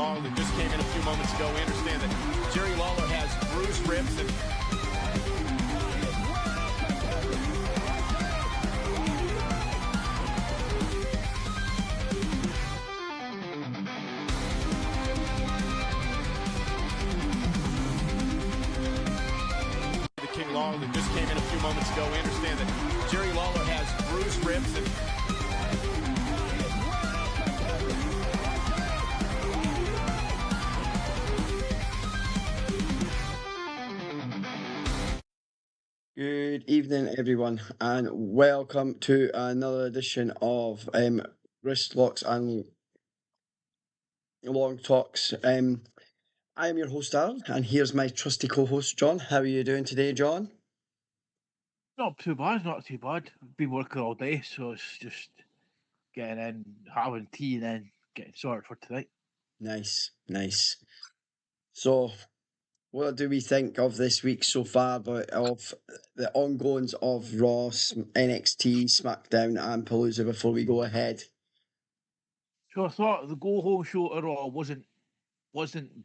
Long that just came in a few moments ago. We understand that Jerry Lawler has bruised ribs and King Long that just came in a few moments ago. We understand that Jerry Lawler has bruised ribs and Good evening, everyone, and welcome to another edition of Wrist Locks and Long Talks. I am your host, Arran, and here's my trusty co-host, John. How are you doing today, John? Not too bad, not too bad. I've been working all day, so it's just getting in, having tea, and then getting sorted for tonight. Nice. So, what do we think of this week so far, of the ongoings of Raw, NXT, SmackDown, and Palooza before we go ahead? So I thought the go home show at Raw wasn't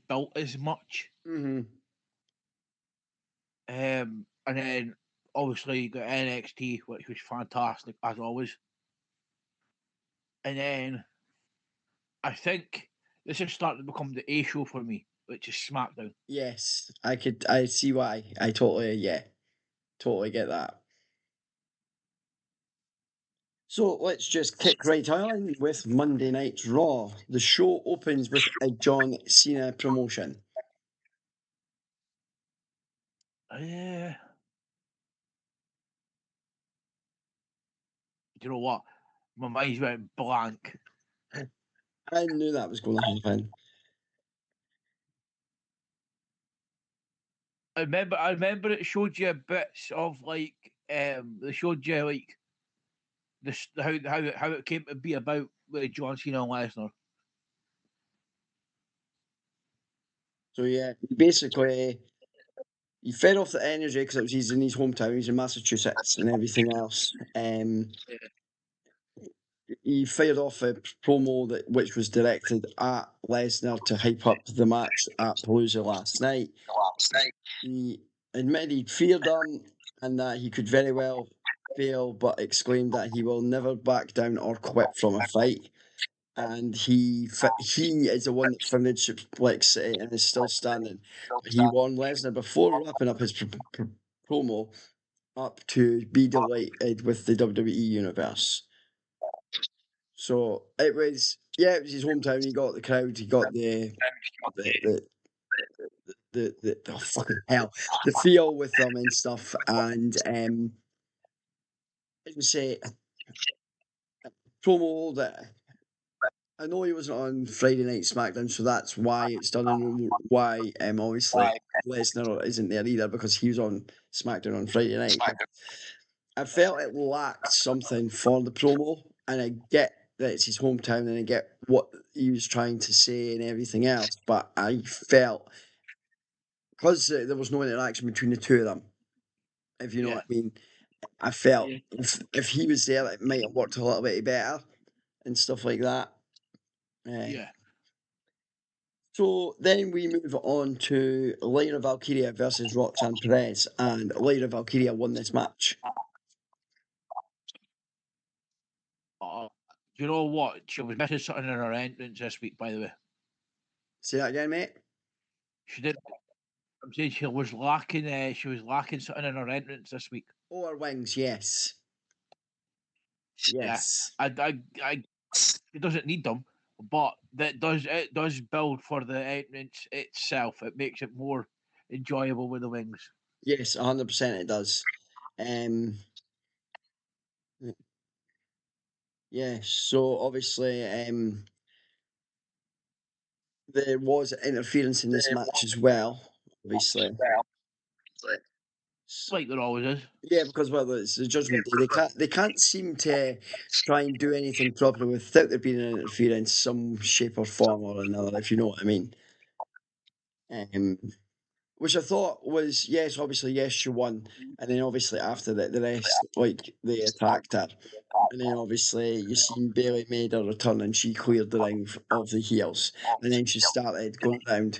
built as much. Mm-hmm. And then obviously you got NXT, which was fantastic as always. And then I think this is starting to become the A show for me, which is SmackDown. Yes, I see why. I totally get that. So let's just kick right on with Monday Night's Raw. The show opens with a John Cena promotion. You know what? My mind's went blank. I knew that was going to happen. I remember it showed you bits of like they showed you like this how it came to be about with John Cena and Lesnar. So yeah, basically he fed off the energy because he's in his hometown, he's in Massachusetts and everything else. He fired off a promo which was directed at Lesnar to hype up the match at Palooza last night. He admitted he'd feared him and that he could very well fail, but exclaimed that he will never back down or quit from a fight. And he is the one that founded Suplex City and is still standing. He warned Lesnar before wrapping up his promo up to be delighted with the WWE universe. So it was his hometown. He got the crowd. He got the oh, fucking hell, the feel with them and stuff. And it was a promo that I know he wasn't on Friday Night SmackDown, so that's why it's done, and why obviously Lesnar isn't there either because he was on SmackDown on Friday night. I felt it lacked something for the promo, and I get that it's his hometown, and I get what he was trying to say and everything else, but I felt because there was no interaction between the two of them, if you know what I mean. I felt if he was there, it might have worked a little bit better and stuff like that. So then we move on to Lyra Valkyria versus Roxanne Perez, and Lyra Valkyria won this match. You know what? She was missing something in her entrance this week, by the way. Say that again, mate. She did. I'm saying she was lacking. She was lacking something in her entrance this week. Oh, her wings, yes. Yes. Yeah, it doesn't need them, but it does build for the entrance itself. It makes it more enjoyable with the wings. Yes, 100% it does. So obviously there was interference in this match as well, obviously. Like there always is. Yeah, because it's the Judgment Day. They can't seem to try and do anything properly without there being an interference, some shape or form or another, if you know what I mean. Which I thought was obviously she won, and then obviously after that the rest, like, they attacked her. And then obviously you seen Bailey made her return and she cleared the ring of the heels. And then she started going around.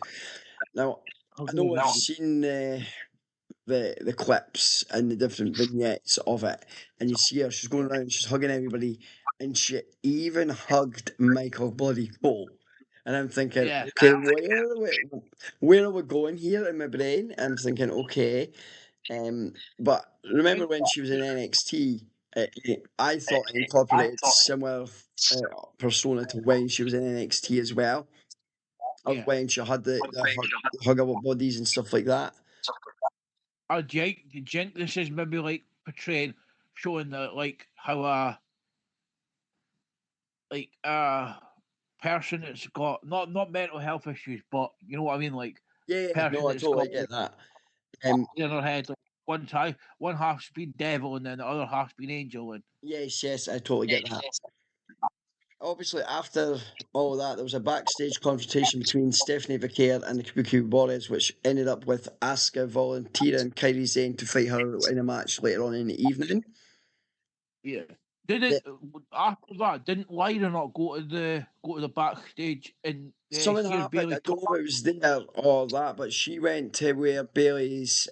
Now, I know I've seen the clips and the different vignettes of it, and you see her, she's going around, she's hugging everybody, and she even hugged Michael Bloody Cole. And I'm thinking, Yeah. okay, where are we going here in my brain? I'm thinking, okay. But remember when she was in NXT, I thought it incorporated similar persona to when she was in NXT as well, of Yeah. when she had the huggable bodies and stuff like that. Do you think this is maybe like portraying, showing that like how a person that's got not mental health issues, but you know what I mean, like Yeah, person no, I that's got totally get that. Um, in their head, like one half's been devil and then the other half's been angel, and yes, I totally get that. Obviously, after all that, there was a backstage confrontation between Stephanie Vaquer and the Kabuki Warriors, which ended up with Asuka volunteering Kairi Sane to fight her in a match later on in the evening. yeah. Did it after that? Didn't Lyra not go to the backstage and Something hear happened. Bailey I don't talk? know if it was there or that, but she went to where Bailey's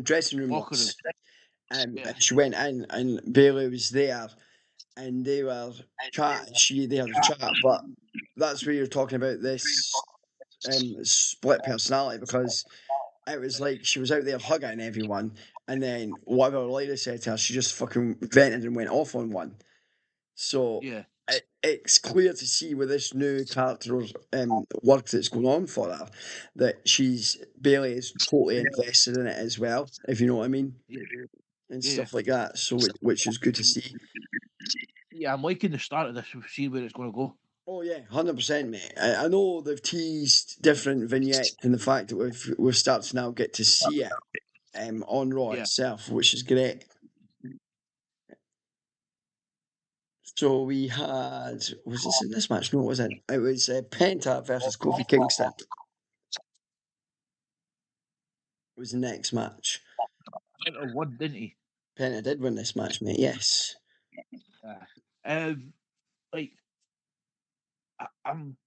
dressing room Locker room. was, Yeah. and she went in, and Bailey was there, and they were chatting. They had a chat, but that's where you're talking about this split personality, because it was like she was out there hugging everyone, and then whatever Lyra said to her, she just fucking vented and went off on one. So Yeah. it's clear to see with this new character work that's going on for her that Bailey is totally invested in it as well, if you know what I mean, Yeah. and Yeah. stuff like that. So which is good to see. Yeah, I'm liking the start of this. We'll see where it's going to go. Oh yeah, 100%, mate. I know they've teased different vignettes and the fact that we've started to now get to see it on Raw Yeah. itself, which is great. So we had, was this in this match? No, it wasn't. It was Penta versus Kofi Kingston. It was the next match. Penta won, didn't he? Penta did win this match, mate. Yes. Like I'm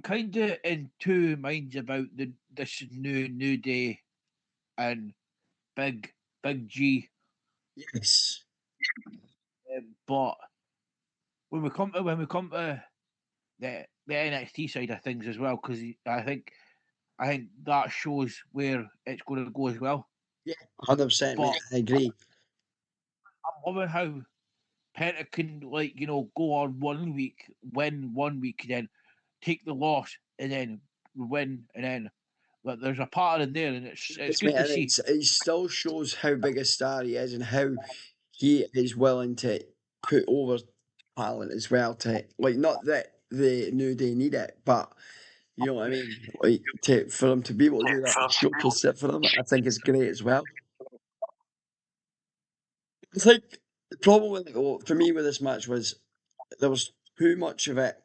kind of in two minds about this new day and big G. Yes. But when we come to the NXT side of things as well, because I think that shows where it's going to go as well. Yeah, 100%, But mate. I agree. I'm loving how Penta can go on 1 week, win 1 week, then take the loss, and then win, and then but there's a pattern there, and it's Mate, good to see. it still shows how big a star he is and how he is willing to put over talent as well. To like, not that the New Day need it, but you know what I mean. Like, for him to be able to do that, showcase it for them, I think is great as well. I think the problem for me with this match was there was too much of it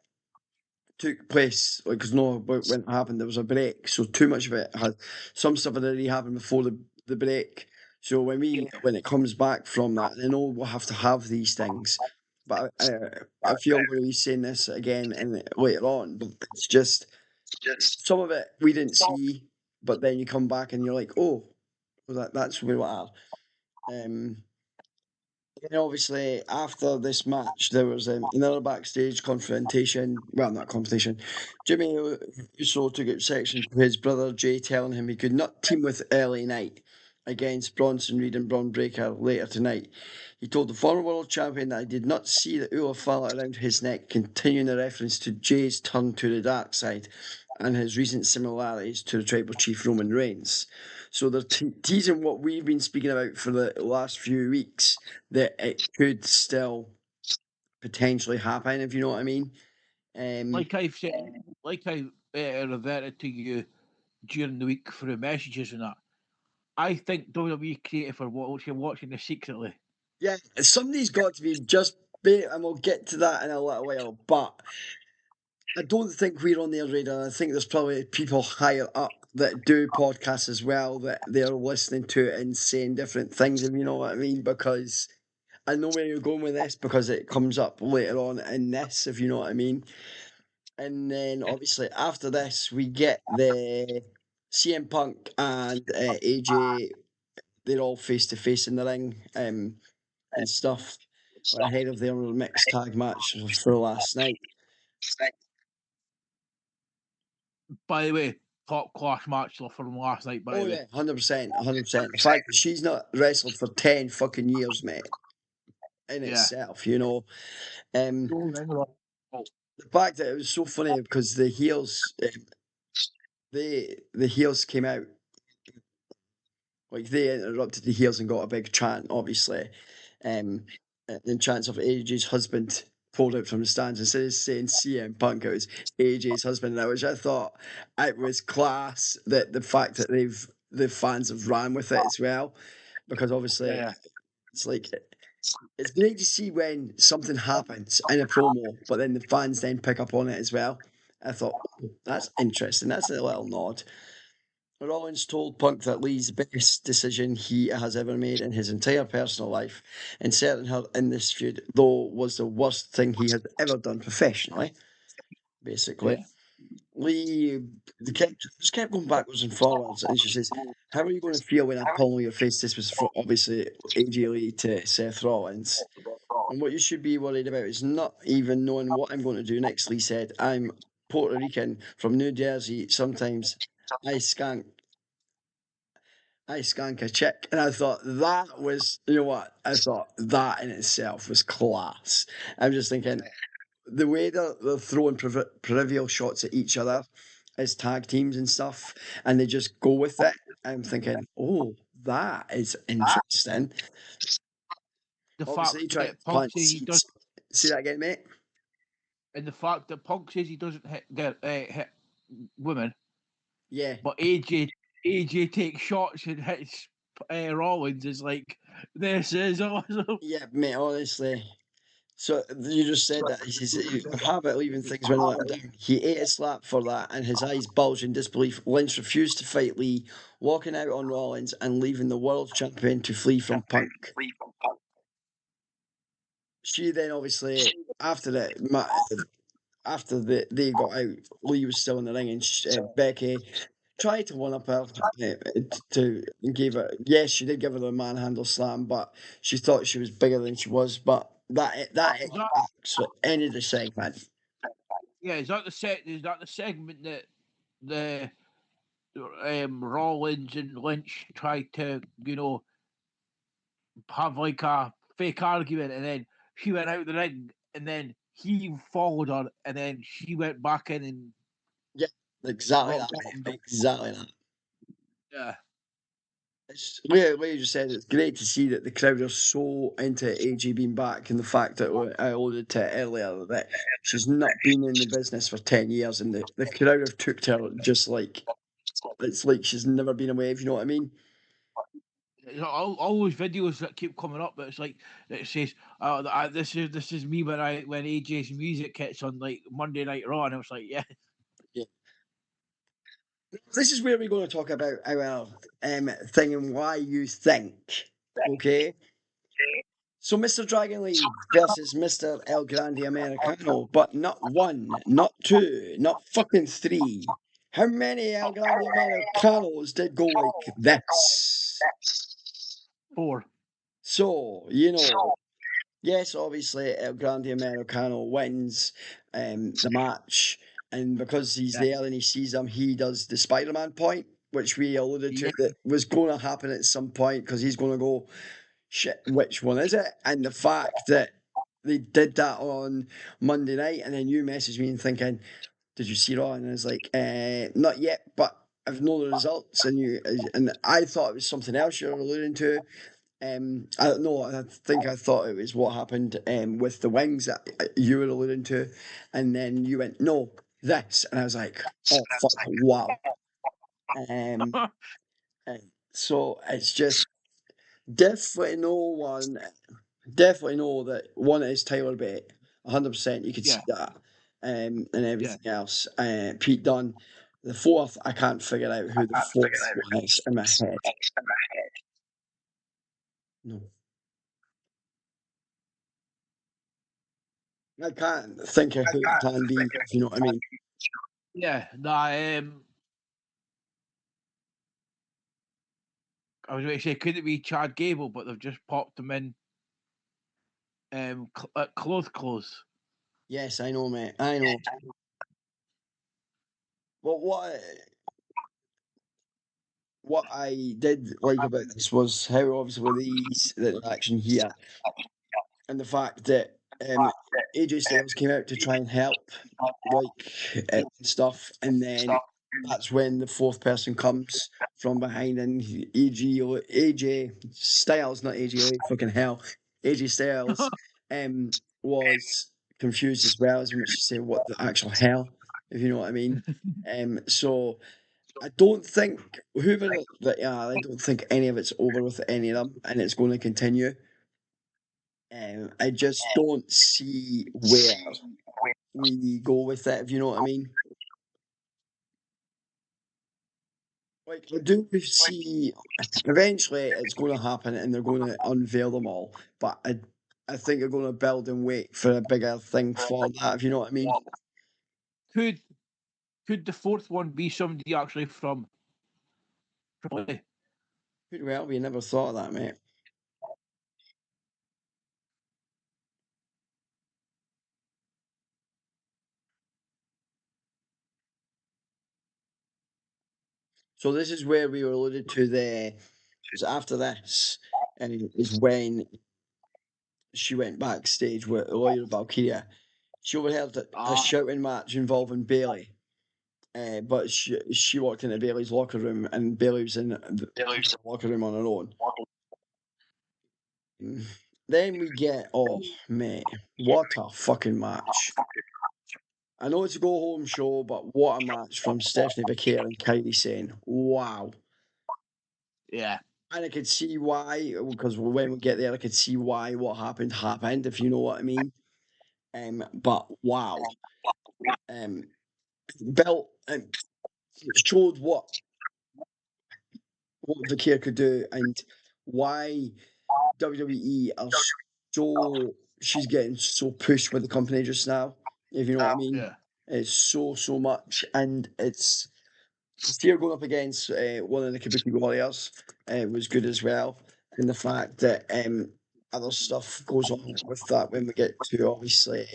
took place, like, because no, when it happened, there was a break, so too much of it had some stuff had already happened before the break. So when it comes back from that, I know we'll have to have these things, but I feel I'm going to be saying this again and later on. But it's just some of it we didn't see, but then you come back and you're like, oh, well, that's where we are. And obviously, after this match, there was another backstage confrontation. Well, not confrontation. Jimmy Uso took it section to his brother Jay, telling him he could not team with LA Knight against Bronson Reed and Braun Breaker later tonight. He told the former world champion that he did not see the Ula Fala around his neck, continuing the reference to Jay's turn to the dark side and his recent similarities to the tribal chief Roman Reigns. So they're teasing what we've been speaking about for the last few weeks, that it could still potentially happen, if you know what I mean. Like I've said, like I reverted to you during the week for the messages and that. I think WWE creative for watching this secretly. Yeah, somebody's got to be just bait, and we'll get to that in a little while, but I don't think we're on their radar. I think there's probably people higher up that do podcasts as well that they're listening to it and saying different things, if you know what I mean, because I know where you're going with this because it comes up later on in this, if you know what I mean. And then obviously after this, we get the CM Punk and AJ. They're all face to face in the ring and stuff ahead of their mixed tag match for last night. By the way, top class match from last night. By Oh the way, yeah, 100%, 100%. The fact that she's not wrestled for 10 fucking years, mate, in yeah. itself, you know. The fact that it was so funny because the heels, the heels came out, like they interrupted the heels and got a big chant, obviously. And chants of AJ's husband pulled out from the stands. Instead of saying CM Punk, it was AJ's husband, which I thought it was class. That the fact that the fans have ran with it as well, because obviously Yeah. it's like it's great to see when something happens in a promo, but then the fans then pick up on it as well. I thought that's interesting. That's a little nod. Rollins told Punk that Lee's best decision he has ever made in his entire personal life, inserting her in this feud, though, was the worst thing he had ever done professionally, basically. Yeah. Lee just kept going backwards and forwards, and she says, "How are you going to feel when I pummel your face?" This was for obviously AJ Lee to Seth Rollins. And what you should be worried about is not even knowing what I'm going to do next, Lee said. I'm Puerto Rican from New Jersey. Sometimes I skank a chick. And I thought that was, you know what? I thought that in itself was class. I'm just thinking the way they're throwing trivial shots at each other as tag teams and stuff, and they just go with it. I'm thinking, oh, that is interesting. The fact Obviously, he tried to that Punk plant says he does, seeds. See that again, mate? and the fact that Punk says he doesn't hit women, Yeah. but AJ takes shots and hits Rollins is like, this is awesome. Yeah, mate, honestly. So you just said that. He says you have it leaving things when let him down. He ate a slap for that, and his eyes bulged in disbelief. Lynch refused to fight Lee, walking out on Rollins and leaving the world champion to flee from Punk. She then obviously after they got out, Lee was still in the ring, and Becky tried to one up her to give her. Yes, she did give her the manhandle slam, but she thought she was bigger than she was. But that Is that, so ended the segment. yeah, is that the segment that the Rollins and Lynch tried to, have like a fake argument, and then she went out the ring, and then he followed her, and then she went back in and Yeah, exactly that, rocked up mate. Exactly that. Yeah. It's like you just said, it's great to see that the crowd are so into AJ being back, and the fact that I alluded to earlier that she's not been in the business for 10 years, and the crowd have took to her just like it's like she's never been away, if you know what I mean. All those videos that keep coming up, but it's like it says, this is me when AJ's music hits on like Monday Night Raw," and I was like, yeah, Yeah. This is where we're going to talk about our thing and why you think. Okay. So Mr. Dragon Lee versus Mr. El Grande Americano, but not one, not two, not fucking three. How many El Grande Americanos did go like this? 4. So, yes, obviously El Grande Americano wins the match, and because he's Yeah. there and he sees him, he does the Spider-Man point, which we alluded to Yeah. that was going to happen at some point because he's going to go, shit, which one is it? And the fact that they did that on Monday night, and then you messaged me and thinking, did you see it all? And I was like, not yet, but I've known the results, and I thought it was something else you were alluding to. I don't know. I think I thought it was what happened with the wings that you were alluding to, and then you went no this, and I was like, oh fuck, wow. Um, and so it's just definitely no one, definitely know that one is Tyler Bate, 100%. You could Yeah. see that, and Yeah. everything else. Pete Dunne. The fourth, I can't figure out who the fourth one is in my head. No. I can't think of who it can be, if you know what I mean. Yeah, nah, I was going to say, could it be Chad Gable, but they've just popped him in clothes. Yes, I know, mate. I know. But what I did like about this was how obviously the action here and the fact that AJ Styles came out to try and help, like stuff, and then that's when the fourth person comes from behind, and AJ Styles, not AJ, fucking hell, AJ Styles, um, was confused as well as much to say what the actual hell, if you know what I mean. So I don't think whoever that I don't think any of it's over with any of them, and it's going to continue. I just don't see where we go with it, if you know what I mean. Like, I do see eventually it's going to happen and they're going to unveil them all, but I think they're going to build and wait for a bigger thing for that, if you know what I mean. Could the fourth one be somebody actually from AAA? Well, we never thought of that, mate. So this is where we were alluded to the. It was after this, and it was when she went backstage with Lawyer Valkyria. She overheard a shouting match involving Bailey. But she walked into Bailey's locker room, and Bailey was in the locker room on her own. Then we get, oh mate, what a fucking match! I know it's a go home show, but what a match from Stephanie Vicaire and Kylie Sane. Wow. Yeah. And I could see why, because when we get there, I could see why what happened, if you know what I mean. But wow. Belt showed what Vicaire could do and why WWE are so she's getting so pushed with the company just now, if you know what I mean. Yeah. It's so much, and it's Steer going up against one of the Kabuki Warriors was good as well, and the fact that other stuff goes on with that when we get to obviously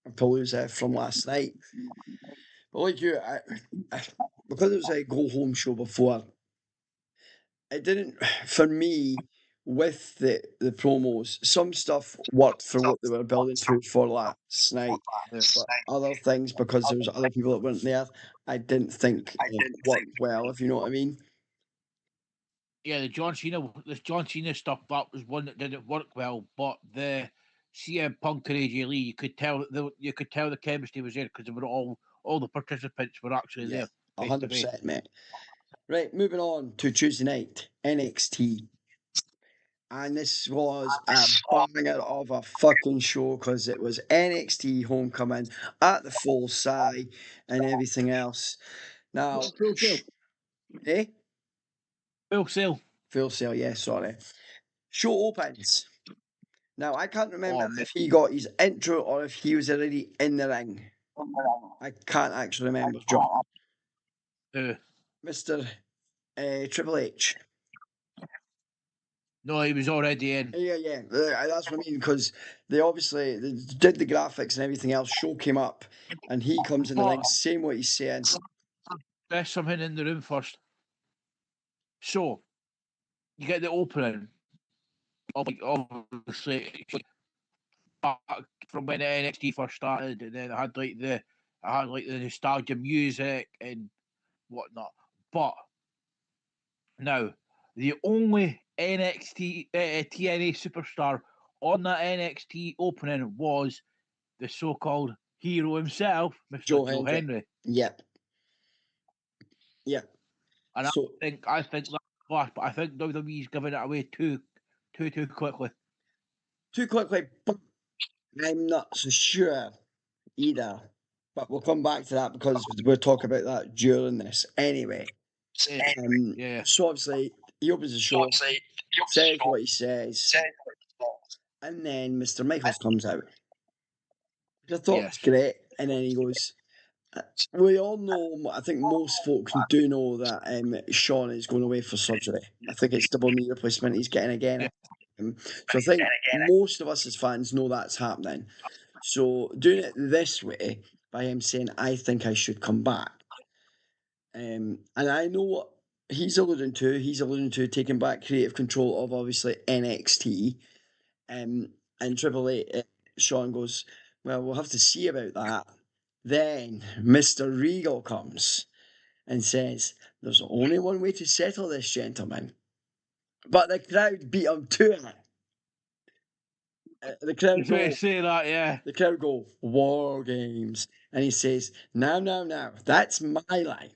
Palooza from last night. But like you, I, because it was a go home show before, it didn't for me with the promos. Some stuff worked for what they were building to for last night, but other things because there was other people that weren't there, I didn't think it worked well. If you know what I mean. Yeah, this John Cena stuff, that was one that didn't work well. But the CM Punk and AJ Lee, you could tell the chemistry was there because they were all the participants were actually Yeah, there face to face. 100%, mate. Right, moving on to Tuesday night NXT. And this was a banger of a fucking show because it was NXT Homecoming at the Full Sail and everything else. Now, Full Sail. eh? Full Sail. Full Sail, yeah, sorry. Show opens. Now, I can't remember Oh, if he got his intro or if he was already in the ring. I can't actually remember, John. Mr. Triple H. No, he was already in. Yeah. That's what I mean because they did the graphics and everything else. Show came up, and he comes in the ring, saying what he's saying. There's something in the room first. So you get the opening. Obviously, back from when NXT first started, and then I had like the nostalgia music and whatnot. But now the only NXT TNA superstar on that NXT opening was the so-called hero himself, Mr. Joe Joe Hendry. Henry. Yep. And So I think that's class, but I think WWE's giving it away too quickly. too quickly, but I'm not so sure either. But we'll come back to that because we'll talk about that during this anyway. Yeah. So obviously he opens the show, says what he says, and then Mr. Michaels comes out. I thought it was great, and then he goes, we all know, I think most folks do know that Sean is going away for surgery. I think it's double knee replacement he's getting again. So I think most of us as fans know that's happening. So doing it this way, by him saying, I think I should come back. And I know what he's alluding to. He's alluding to taking back creative control of, obviously, NXT. And Triple H, Sean goes, well, we'll have to see about that. Then Mr. Regal comes and says, there's only one way to settle this, gentlemen. But the crowd beat him to it. The crowd go, say that, yeah. The crowd go, War Games. And he says, now, that's my line.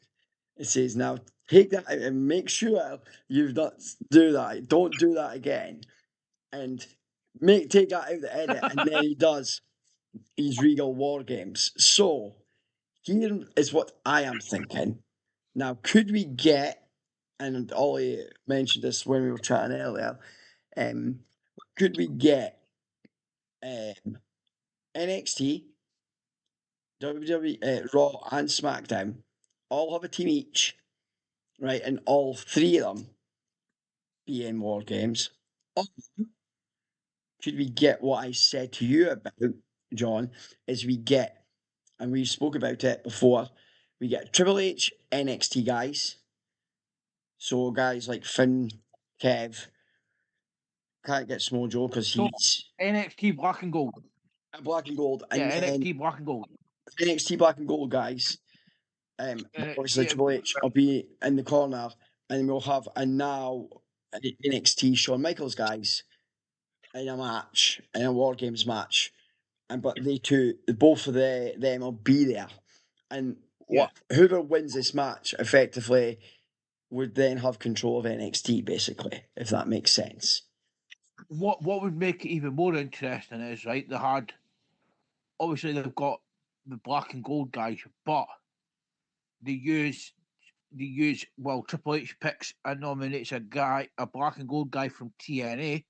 He says, now take that out and make sure you don't do that. Don't do that again. And take that out the edit. And then he does his Regal War Games. So here is what I am thinking. Now, could we get, and Ollie mentioned this when we were chatting earlier, could we get NXT, WWE, Raw, and SmackDown all have a team each, right? And all three of them be in War Games? Or could we get what I said to you about, John, is we get, and we spoke about it before, we get Triple H NXT guys. So guys like Finn, Kev, can't get Small Joe because he's NXT Black and Gold. Black and Gold. And Yeah, then NXT Black and Gold. NXT Black and Gold guys. Obviously yeah. Triple H will be in the corner, and we'll have a now NXT Shawn Michaels guys in a match, in a War Games match. But they two, both of them will be there. And whoever wins this match effectively would then have control of NXT, basically, if that makes sense. What would make it even more interesting is, right, obviously they've got the Black and Gold guys, but they use Triple H picks and nominates a Black and Gold guy from TNA.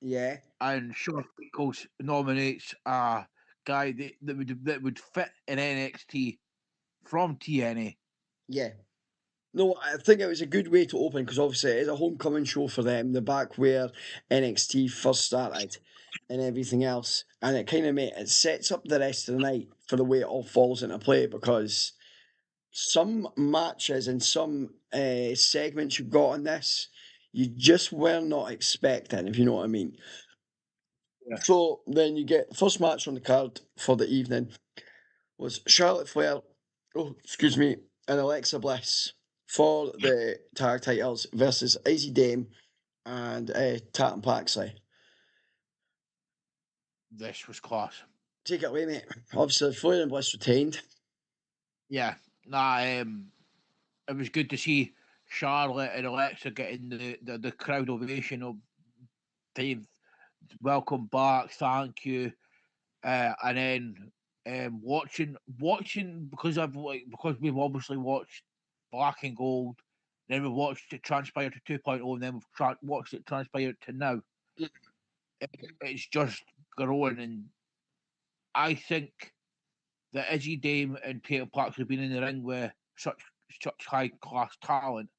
Yeah. And Shawn Michaels nominates a guy that would fit in NXT from TNA. Yeah. No, I think it was a good way to open because obviously it is a homecoming show for them. They're back where NXT first started and everything else. And it kind of it sets up the rest of the night for the way it all falls into play because some matches and some segments you got on this, you just were not expecting, if you know what I mean. Yeah. So then you get the first match on the card for the evening was Charlotte Flair, and Alexa Bliss for the tag titles versus Izzy Dame and Tatum Paxley. This was class. Take it away, mate. Obviously, Flair and Bliss retained. Yeah, it was good to see Charlotte and Alexa getting the crowd ovation of Dave, welcome back, thank you, and then watching because we've obviously watched Black and Gold, then we've watched it transpire to 2.0, and then we've watched it transpire to now. It's just growing, and I think that Izzy Dame and Peter Parks have been in the ring with such high class talent.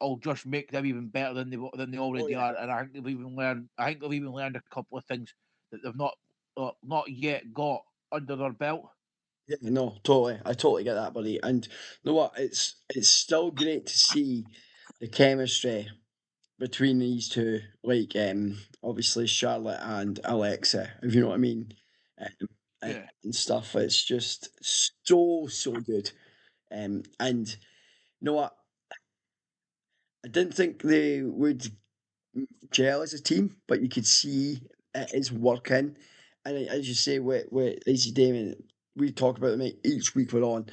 Will just make them even better than they already are, and I think they've even learned. A couple of things that they've not yet got under their belt. Yeah, no, totally. I totally get that, buddy. And you know what? It's still great to see the chemistry between these two, like obviously Charlotte and Alexa, if you know what I mean, and stuff. It's just so good. And you know what? I didn't think they would gel as a team, but you could see it is working. And as you say, with Izzy Damon, we talk about them each week we're on.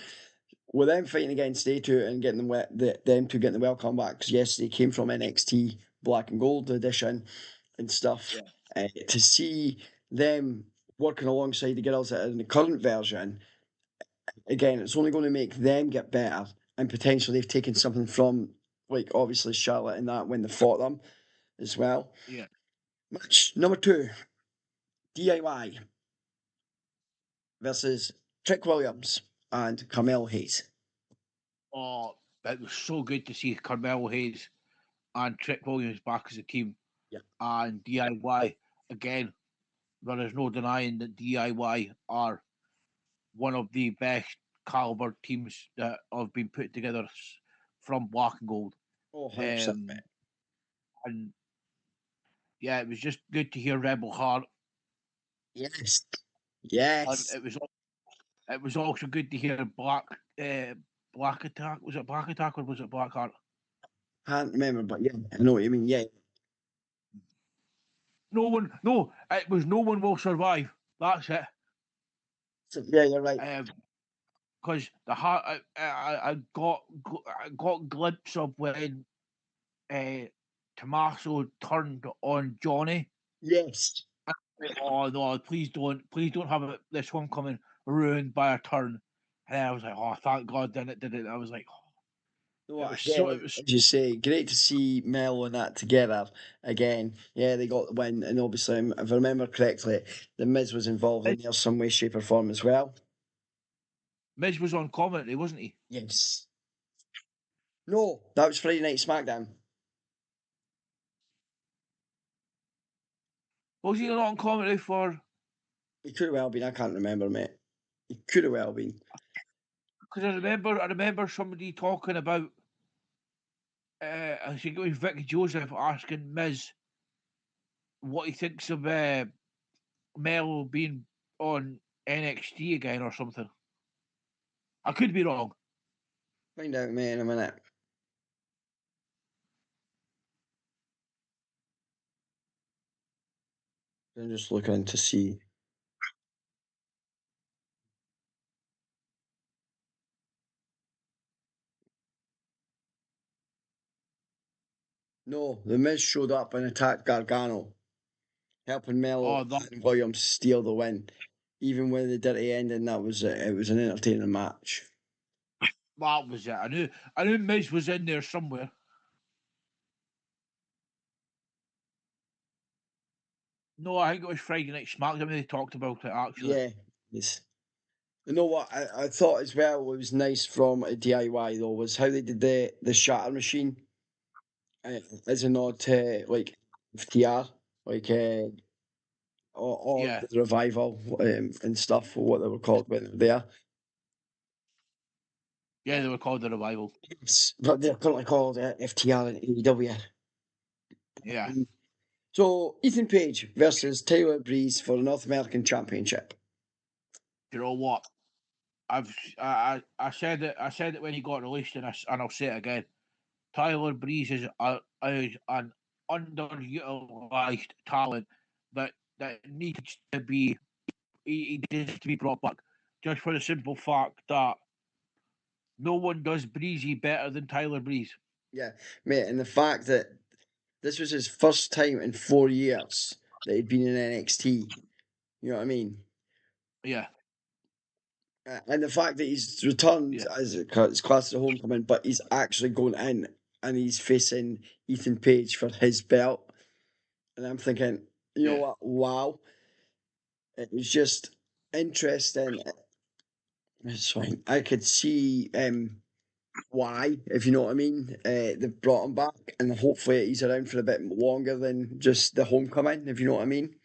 With them fighting against A2 and getting them to get the welcome back, because yes, they came from NXT Black and Gold edition and stuff. Yeah. To see them working alongside the girls that are in the current version, again, it's only going to make them get better. And potentially they've taken something from, like, obviously Charlotte and that when they fought them as well. Yeah. Match number 2, DIY. versus Trick Williams and Carmel Hayes. Oh, it was so good to see Carmelo Hayes and Trick Williams back as a team. Yeah. And DIY again. There is no denying that DIY are one of the best caliber teams that have been put together from Black and Gold. Oh, 100%. And yeah, it was just good to hear Rebel Heart. Yes. And it was also good to hear Black Attack. Was it Black Attack or was it Black Heart? Can't remember, but yeah, I know what you mean. Yeah. It was No One Will Survive. That's it. So, yeah, you're right. Because I got glimpse of when Tommaso turned on Johnny. Yes. Oh no! Please don't have this homecoming ruined by a turn. And I was like, oh, thank God, did it? I was like, as you say, great to see Mel and that together again. Yeah, they got the win, and obviously, if I remember correctly, the Miz was involved in there some way, shape, or form as well. Miz was on commentary, wasn't he? Yes. No, that was Friday Night SmackDown. Was he not on commentary for? He could have well been. I can't remember, mate. He could have well been. Because I remember somebody talking about. I think it was Vicky Joseph asking Miz what he thinks of Mel being on NXT again or something. I could be wrong. Find out, mate, in a minute. I'm just looking to see. No, the Miz showed up and attacked Gargano, helping Mel and Williams steal the win. Even with the dirty ending, it was an entertaining match. That was it. I knew Miz was in there somewhere. No, I think it was Friday Night SmackDown they talked about it actually. Yeah, yes. You know what I thought as well was nice from a DIY though was how they did the shatter machine as a nod to like FTR, like or the revival and stuff, or what they were called when they were there. Yeah, they were called the revival. Yes, but they're currently called FTR and AEW. Yeah. So Ethan Page versus Tyler Breeze for the North American Championship. You know what? I said it when he got released, and I'll say it again. Tyler Breeze is an underutilized talent that needs to be he needs to be brought back, just for the simple fact that no one does Breezy better than Tyler Breeze. Yeah, mate, and the fact that this was his first time in 4 years that he'd been in NXT. You know what I mean? Yeah. And the fact that he's returned as it's classed as a homecoming, but he's actually going in and he's facing Ethan Page for his belt. And I'm thinking, you know what? Wow. It was just interesting. It's fine. I could see why, if you know what I mean. They've brought him back, and hopefully he's around for a bit longer than just the homecoming, if you know what I mean.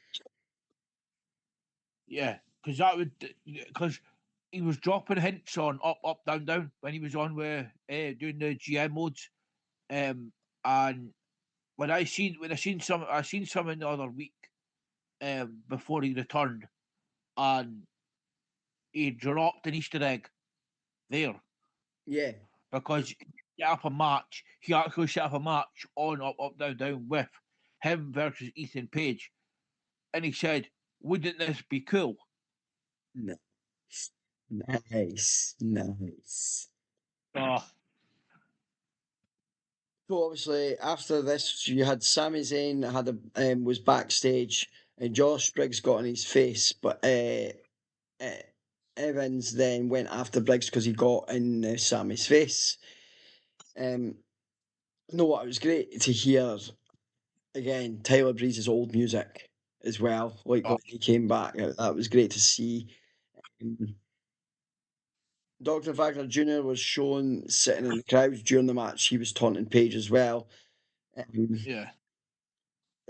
Yeah, because he was dropping hints on up, down, down when he was on with doing the GM modes, and when I seen some in the other week, before he returned, and he dropped an Easter egg there. Yeah. Because he actually set up a match on up, down, down with him versus Ethan Page, and he said, "Wouldn't this be cool?" Nice. Oh. So obviously after this, you had Sami Zayn was backstage, and Josh Briggs got in his face, but Evans then went after Briggs because he got in Sami's face. No, what it was great to hear again Tyler Breeze's old music as well. Like when he came back, that was great to see. Dr. Wagner Jr. was shown sitting in the crowd during the match. He was taunting Paige as well. Yeah.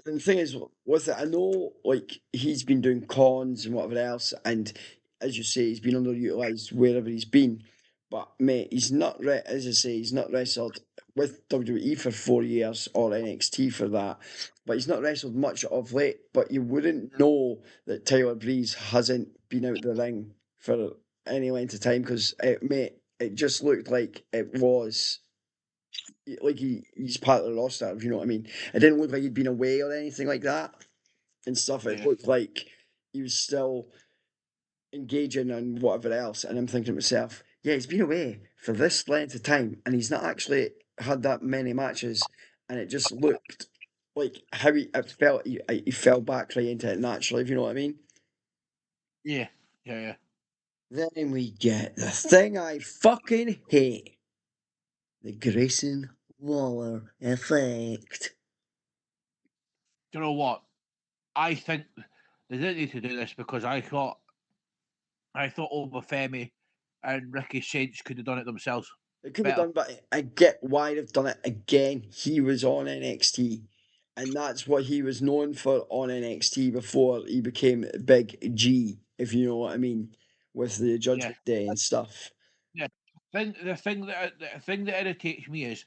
And the thing is, with it, I know like he's been doing cons and whatever else, and as you say, he's been underutilized wherever he's been. But mate, as I say, he's not wrestled with WWE for 4 years or NXT for that. But he's not wrestled much of late. But you wouldn't know that Tyler Breeze hasn't been out the ring for any length of time because mate, it just looked like it was like he's part of the roster, if you know what I mean. It didn't look like he'd been away or anything like that and stuff. It Yeah. looked like he was still engaging and whatever else. And I'm thinking to myself, yeah, he's been away for this length of time and he's not actually had that many matches. And it just looked like how it felt. He fell back right into it naturally, if you know what I mean. Yeah. Yeah. Then we get the thing I fucking hate, the Grayson Waller effect. Do you know what? I think they didn't need to do this because I thought Obafemi and Ricky Saints could have done it themselves. It could be Better. done, but I get why they've done it again. He was on NXT, and that's what he was known for on NXT before he became Big G, if you know what I mean, with the Judgment Day and stuff. Yeah. The thing that irritates me is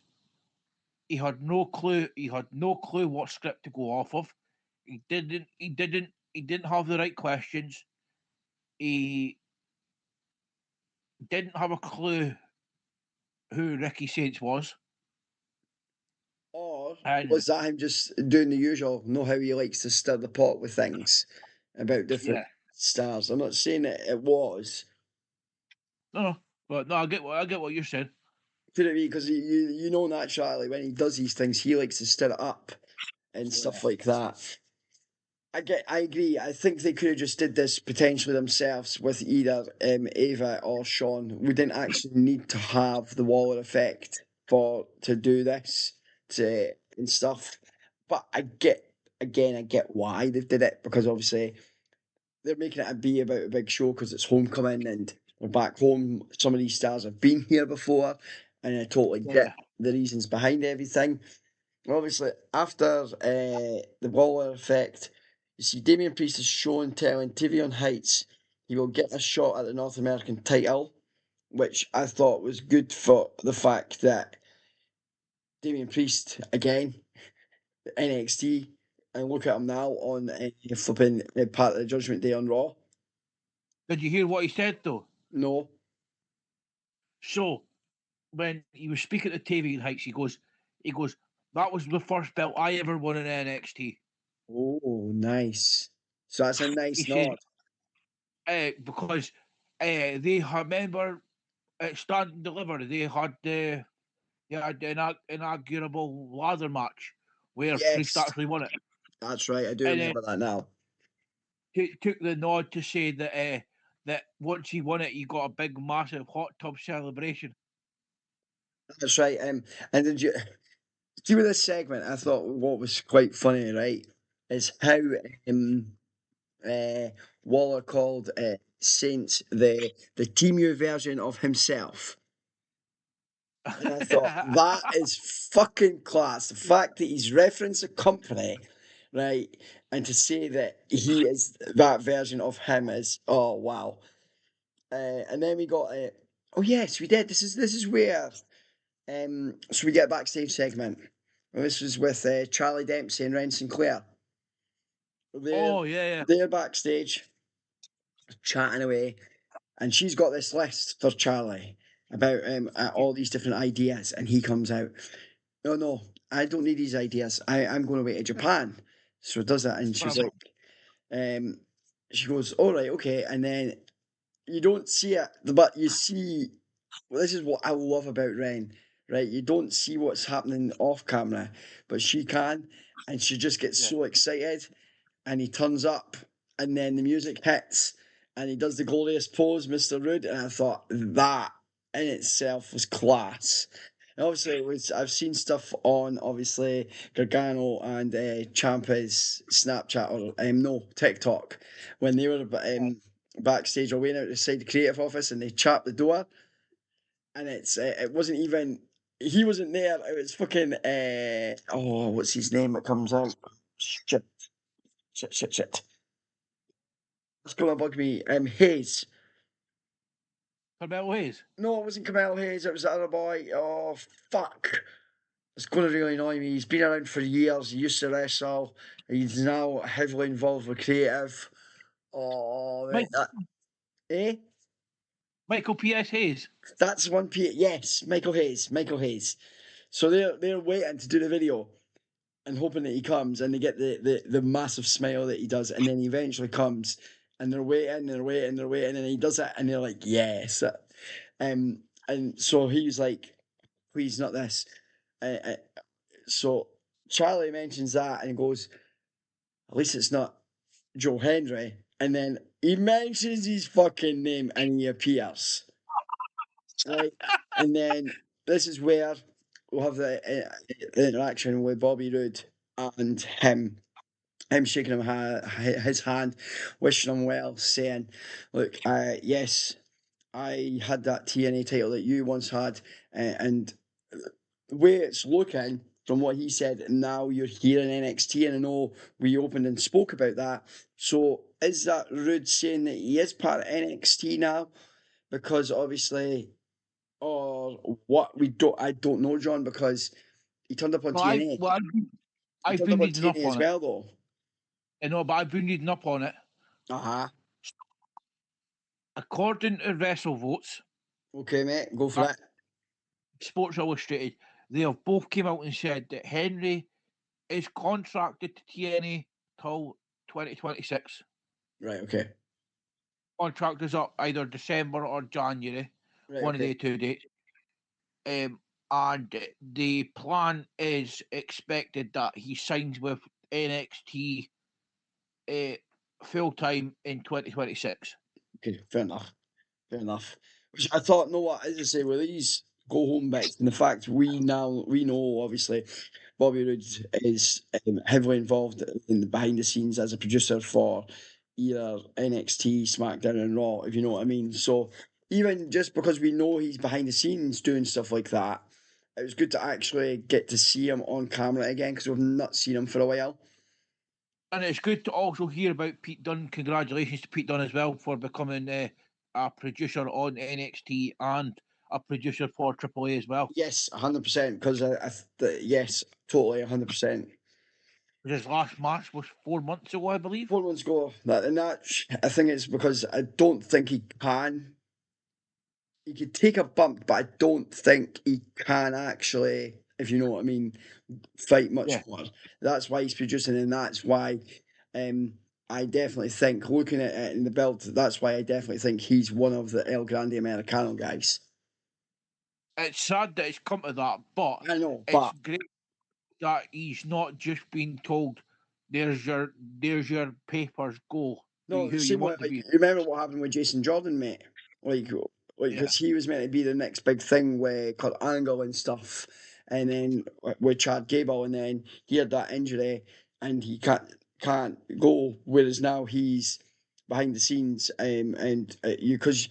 he had no clue. He had no clue what script to go off of. He didn't have the right questions. He didn't have a clue who Ricky Saints was. Or And was that him just doing the usual, know how he likes to stir the pot with things about different yeah, stars? I'm not saying it was. no, but no, I get what you're saying. Could it be because you know naturally when he does these things, he likes to stir it up and stuff like that. I agree. I think they could have just did this potentially themselves with either Ava or Sean. We didn't actually need to have the Waller effect to do this and stuff. But I get why they did it because obviously they're making it about a big show because it's homecoming and we're back home. Some of these stars have been here before, and I totally get Yeah, the reasons behind everything. Obviously, after the Waller effect, you see Damian Priest is shown telling Tivion Heights he will get a shot at the North American title, which I thought was good for the fact that Damian Priest, again, NXT, and look at him now on flipping part of the Judgment Day on Raw. did you hear what he said though? No. So when he was speaking to TV Heights, he goes, that was the first belt I ever won in NXT. Oh, nice. So that's a He nice said, nod. because they had, remember at Stand and Deliver, they had the inaugurable ladder match where Priest Yes, actually won it, that's right. I do and then remember that now. took the nod to say that once he won it, he got a big, massive hot tub celebration. That's right. And did you see with this segment? I thought what was quite funny, right, is how um, uh, Waller called Saints the Temu version of himself. And I thought that is fucking class. The fact that he's referenced a company, right, and to say that he is that version of him is wow. And then we got oh yes, we did. This is where so we get a backstage segment. And this was with Charlie Dempsey and Ren Sinclair. They're Oh yeah, they're backstage chatting away, and she's got this list for Charlie about all these different ideas, and he comes out. No, I don't need these ideas. I'm going away to Japan. So does that, and for a she's like, she goes, all right, okay, and then you don't see it, but you see. Well, this is what I love about Ren, right? You don't see what's happening off camera, but she can, and she just gets yeah. so excited, and he turns up, and then the music hits, and he does the glorious pose, Mr. Rude, and I thought that in itself was class. And obviously, I've seen stuff on obviously Gargano and Ciampa's Snapchat or no TikTok when they were backstage or waiting outside the creative office, and they chap the door, and it wasn't even he wasn't there. It was fucking what's his name that comes out? Shit. It's gonna bug me. Hayes. Carmelo Hayes. No, it wasn't Kamel Hayes. It was the other boy. Oh fuck. It's going to really annoy me. He's been around for years. He used to wrestle. He's now heavily involved with creative. Oh, Mike, eh? Michael P.S. Hayes. That's one P. Yes, Michael Hayes. Michael Hayes. So they're waiting to do the video and hoping that he comes, and they get the massive smile that he does, and then he eventually comes, and they're waiting, and he does it, and they're like, yes. And so he's like, please, not this. So Charlie mentions that and goes, at least it's not Joe Henry. And then he mentions his fucking name and he appears. Right? And then this is where we'll have the interaction with Bobby Roode and him shaking his hand, wishing him well, saying, look, yes, I had that TNA title that you once had, and the way it's looking from what he said, now you're here in NXT, and I know we opened and spoke about that. So is that Rude saying that he is part of NXT now? Because obviously, or what I don't know, John, because he turned up on TNA. I've turned been up on reading up TNA on as it. well, though. I know, but I've been reading up on it. According to WrestleVotes, okay, mate, go for it. Sports Illustrated, they have both came out and said that Henry is contracted to TNA till 2026. Right, okay. Contract is up either December or January, Right, one okay. of the 2 dates. And the plan is expected that he signs with NXT full time in 2026. Okay, fair enough. Fair enough. Which I thought, no, what, as I say, with these go home bets, and the fact we know, obviously, Bobby Roode is heavily involved in the behind the scenes as a producer for either NXT, SmackDown, and Raw, if you know what I mean. So even just because we know he's behind the scenes doing stuff like that, it was good to actually get to see him on camera again because we've not seen him for a while. And it's good to also hear about Pete Dunne. Congratulations to Pete Dunne as well for becoming a producer on NXT and a producer for AAA as well. Yes, 100%. Because yes, totally 100%. His last match was 4 months ago, I believe. 4 months ago, I think it's because I don't think he can. He could take a bump, but I don't think he can actually, if you know what I mean, fight much more. That's why he's producing, and that's why I definitely think, looking at it in the build, that's why I definitely think he's one of the El Grande Americano guys. It's sad that it's come to that, but I know, it's great that he's not just being told, "There's your papers, go." No, Who you want to be? remember what happened with Jason Jordan, mate? Like, because he was meant to be the next big thing with Kurt Angle and stuff, and then with Chad Gable, and then he had that injury, and he can't go. Whereas now he's behind the scenes, and you because.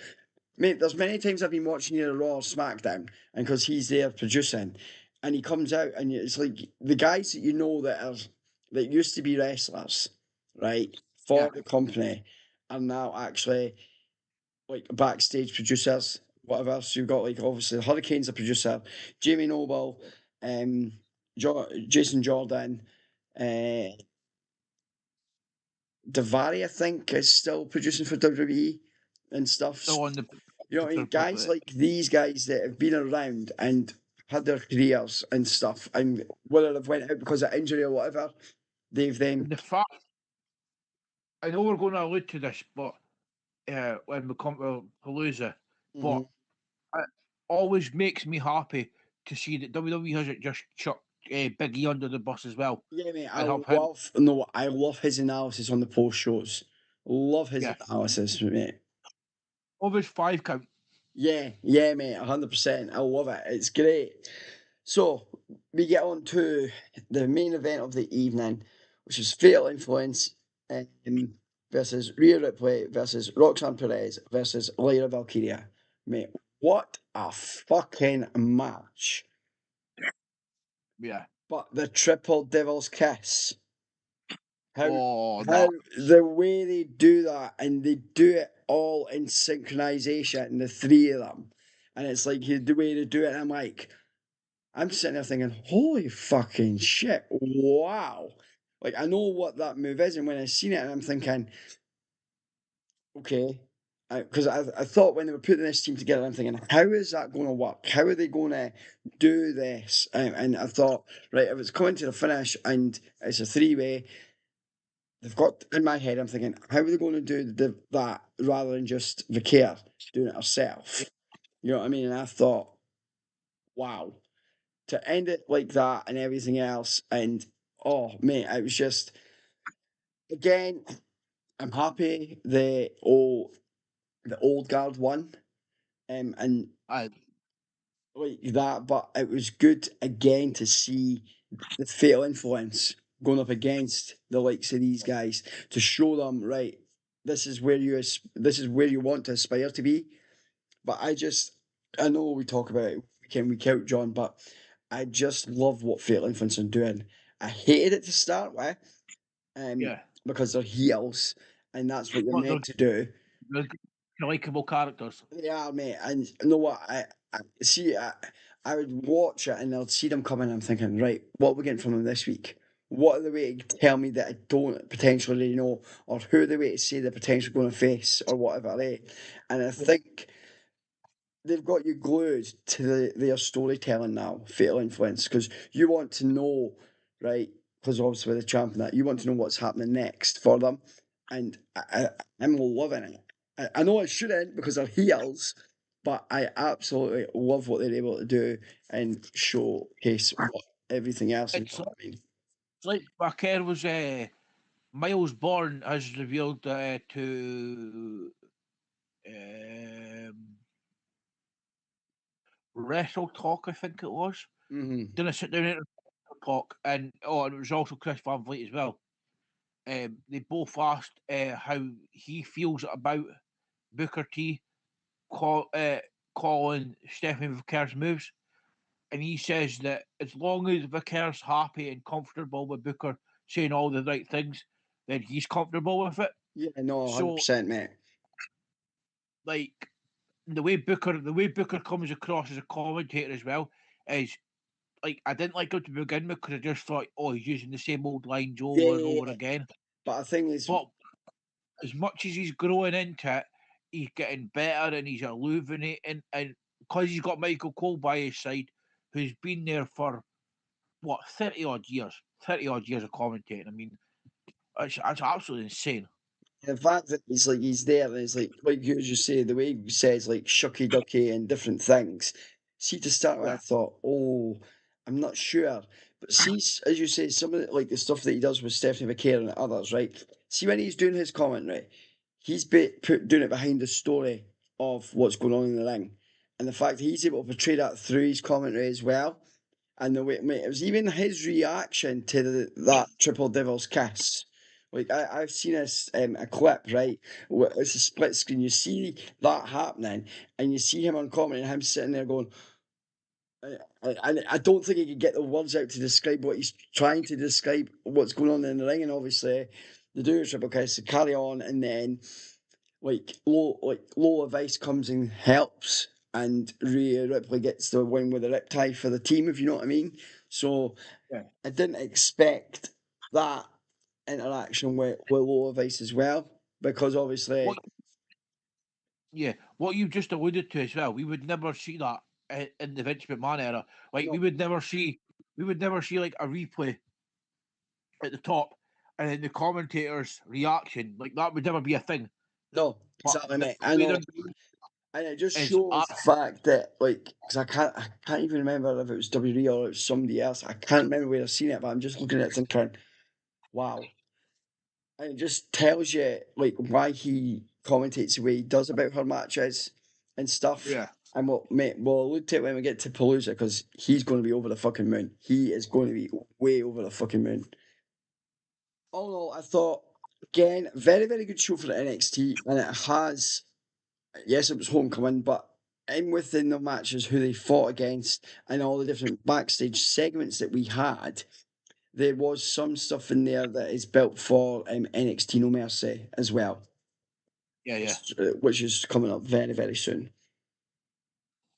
Mate, there's many times I've been watching either Raw or SmackDown, and because he's there producing, and he comes out, and it's like the guys that you know that used to be wrestlers, right, for the company, are now actually like backstage producers, whatever. So you've got like obviously Hurricane's a producer, Jamie Noble, Jason Jordan, Davari, I think, is still producing for WWE and stuff. Still on the, you know what I mean? Guys like these guys that have been around and had their careers and stuff, and whether they've went out because of injury or whatever, they've then. The fact, I know we're going to allude to this, but when we come to Palooza, but it always makes me happy to see that WWE hasn't just chucked Big E under the bus as well. Yeah, mate, I love his analysis on the post shows. Love his analysis, mate. Of his 5 count. Yeah, mate, 100%. I love it. It's great. So we get on to the main event of the evening, which is Fatal Influence versus Rhea Ripley versus Roxanne Perez versus Lyra Valkyria. Mate, what a fucking match. Yeah. But the triple devil's kiss. How That. the way they do that, and they do it all in synchronization, the three of them. And it's like the way they do it, and I'm like, I'm sitting there thinking, holy fucking shit, wow. Like, I know what that move is, and when I seen it, I'm thinking, okay. Because I thought when they were putting this team together, I'm thinking, how is that going to work? How are they going to do this? And I thought, right, if it's coming to the finish and it's a three-way, they've got, in my head, I'm thinking, how are they going to do that rather than just Vicaire doing it herself? You know what I mean? And I thought, wow, to end it like that and everything else, and oh mate, it was just again, I'm happy the old guard won, and I. like that, but it was good again to see the fatal influence going up against the likes of these guys to show them right. This is where you want to aspire to be. But I know we talk about it week in week out, John, but I just love what fatal influence are doing. I hated it to start with, um, Yeah. because they're heels, and that's what you're But meant to do. they're likable characters. They are, mate. And you know what? I see. I would watch it and I'd see them coming. I'm thinking, right, what are we getting from them this week? What are they way to tell me that I don't potentially really know, or who are they way to say they're potentially going to face, or whatever, eh? And I think they've got you glued to their storytelling now, Fatal Influence, because you want to know, right? Because obviously with the champion, that you want to know what's happening next for them, and I'm loving it. I know I shouldn't because they're heels, but I absolutely love what they're able to do and showcase everything else. And It's what like, I mean, it's like Baker was Miles Bourne has revealed to um, Wrestle Talk, I think it was. mm-hmm. Didn't sit down and talk, and it was also Chris Van Vliet as well. They both asked how he feels about Booker T calling Stephanie Vickers moves, and he says that as long as Vickers happy and comfortable with Booker saying all the right things, then he's comfortable with it. Yeah, no, So, 100%, mate. like the way Booker comes across as a commentator as well is like I didn't like him to begin with because I just thought, oh, he's using the same old lines over and Yeah, over again. but I think it's But as much as he's growing into it, he's getting better and he's illuminating. And because he's got Michael Cole by his side, who's been there for what 30 odd years of commentating. I mean, it's absolutely insane. the fact that he's like he's there and it's like you just say the way he says like shucky ducky and different things. See to start with, I Yeah, thought, oh, I'm not sure. But see, as you say, some of the stuff that he does with Stephanie McCare and others, right? See when he's doing his commentary, he's doing it behind the story of what's going on in the ring, and the fact that he's able to portray that through his commentary as well. And the way, mate, it was even his reaction to that Triple Devil's kiss. Like I've seen a clip, right? It's a split screen. You see that happening, and you see him on commentary, and him sitting there going, I don't think he could get the words out to describe what he's trying to describe, what's going on in the ring, and obviously they do a triple kiss to carry on, and then Lola Vice comes and helps, and Rhea Ripley gets the win with a riptide for the team, if you know what I mean. So yeah. I didn't expect that interaction with Lola Vice as well, because obviously, What what you just alluded to as well, we would never see that in the Vince McMahon era. Like no, we would never see like a replay at the top and then the commentator's reaction. Like that would never be a thing. no, But exactly, the mate. I way know, they're doing and it just it is shows the fact that, like, because I can't even remember if it was WWE or it was somebody else. I can't remember where I've seen it, but I'm just looking at it thinking, wow. And it just tells you like why he commentates the way he does about her matches and stuff. yeah. And we'll allude to it when we get to Palooza because he's going to be over the fucking moon. He is going to be way over the fucking moon. All in all, I thought again, very, very good show for the NXT, and it has, yes, it was Homecoming, but in within the matches, who they fought against, and all the different backstage segments that we had, there was some stuff in there that is built for NXT No Mercy as well. Yeah. Which is coming up very, very soon.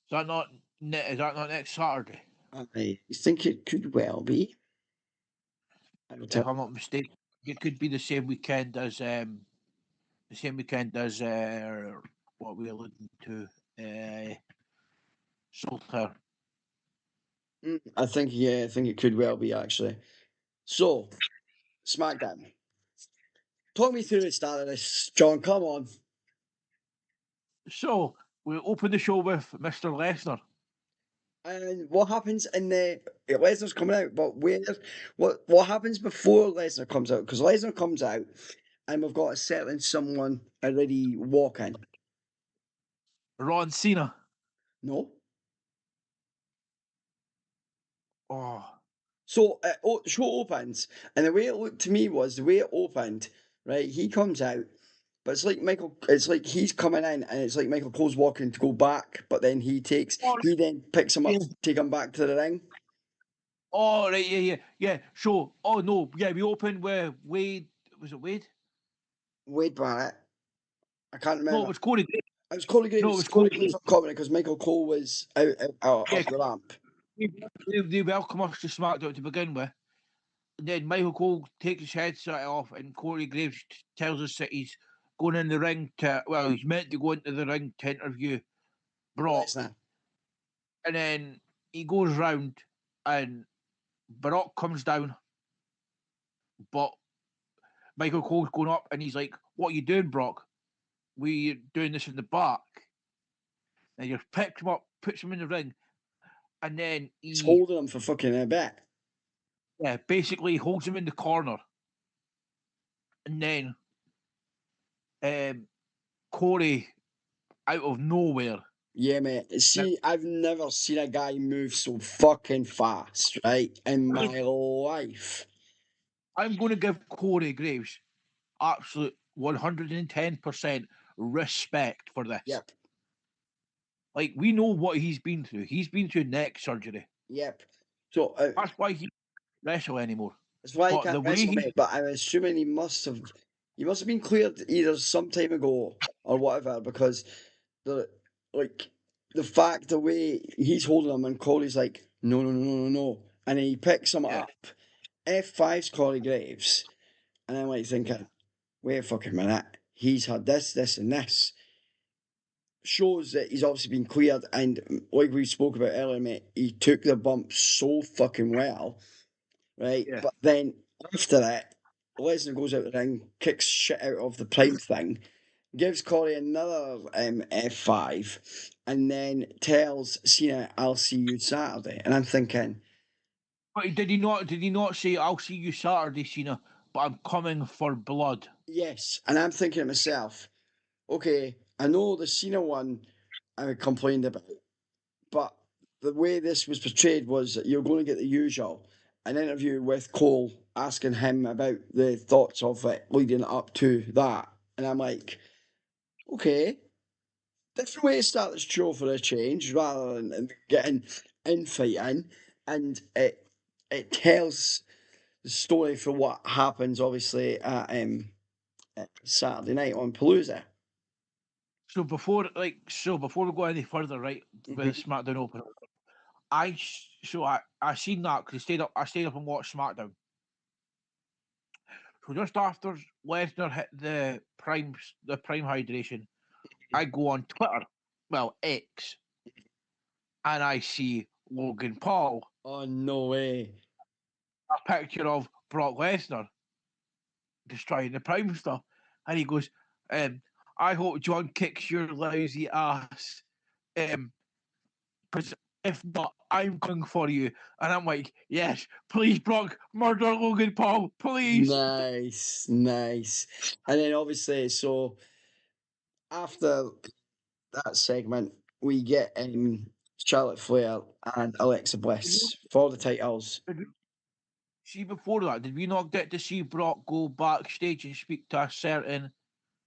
Is that not next Saturday? I think it could well be. If I'm not mistaken, it could be the same weekend as what we're looking to Salter. I think it could well be actually. So, SmackDown. Talk me through the start of this, John. Come on. So we open the show with Mr. Lesnar. And what happens in the Lesnar's coming out? But what happens before Lesnar comes out? Because Lesnar comes out, and we've got a certain someone already walking. Ron Cena. No. Oh. So the show opens, and the way it looked to me was the way it opened. Right, he comes out, but it's like It's like he's coming in, and it's like Michael Cole's walking to go back, but then he then picks him up, take him back to the ring. Oh right, yeah. So, oh no, yeah, we opened with Wade. Was it Wade? Wade Barrett. I can't remember. No, it was Corey Graves. It was Corey Graves. No, it was Corey Corey Graves on commentary because Michael Cole was out up the ramp. They welcome us to SmackDown to begin with. And then Michael Cole takes his headset off, and Corey Graves tells us that he's going in the ring he's meant to go into the ring to interview Brock. Lesnar. And then he goes round, and Brock comes down, but Michael Cole's going up, and he's like, "What are you doing, Brock? We're doing this in the back." And you pick him up, puts him in the ring, and then he's holding him for fucking a bit. Yeah, basically holds him in the corner, and then Corey, out of nowhere. Yeah, mate. See, I've never seen a guy move so fucking fast, right, in my life. I'm going to give Corey Graves absolute 110% respect for this. Yep. Like, we know what he's been through. He's been through neck surgery. Yep. So that's why he can't wrestle anymore. That's why he can't wrestle, mate. But I'm assuming he must have been cleared either some time ago or whatever, because the fact the way he's holding him and Corey's like, no, and he picks him up. F5's Corey Graves, and I'm like thinking, wait a fucking minute, he's had this, and this. Shows that he's obviously been cleared, and like we spoke about earlier, mate, he took the bump so fucking well, right? Yeah. But then after that, Lesnar goes out the ring, kicks shit out of the Prime thing, gives Corey another F5, and then tells Cena, "I'll see you Saturday." And I'm thinking, but did he not say, "I'll see you Saturday, Cena, but I'm coming for blood"? Yes, and I'm thinking to myself, okay, I know the Cena one I complained about, but the way this was portrayed was that you're going to get the usual, an interview with Cole asking him about the thoughts of it leading up to that. And I'm like, okay, different way to start this show for a change rather than getting infighting. And it tells the story for what happens, obviously, at Saturday night on Palooza. So before we go any further, right, with SmackDown open, I seen that because I stayed up and watched SmackDown. So just after Lesnar hit the prime hydration, I go on Twitter, well X, and I see Logan Paul. Oh no way! A picture of Brock Lesnar destroying the prime stuff, and he goes, "I hope John kicks your lousy ass, because if not, I'm coming for you." And I'm like, yes, please, Brock, murder Logan Paul, please. Nice. And then obviously, so after that segment, we get Charlotte Flair and Alexa Bliss for the titles. See, before that, did we not get to see Brock go backstage and speak to a certain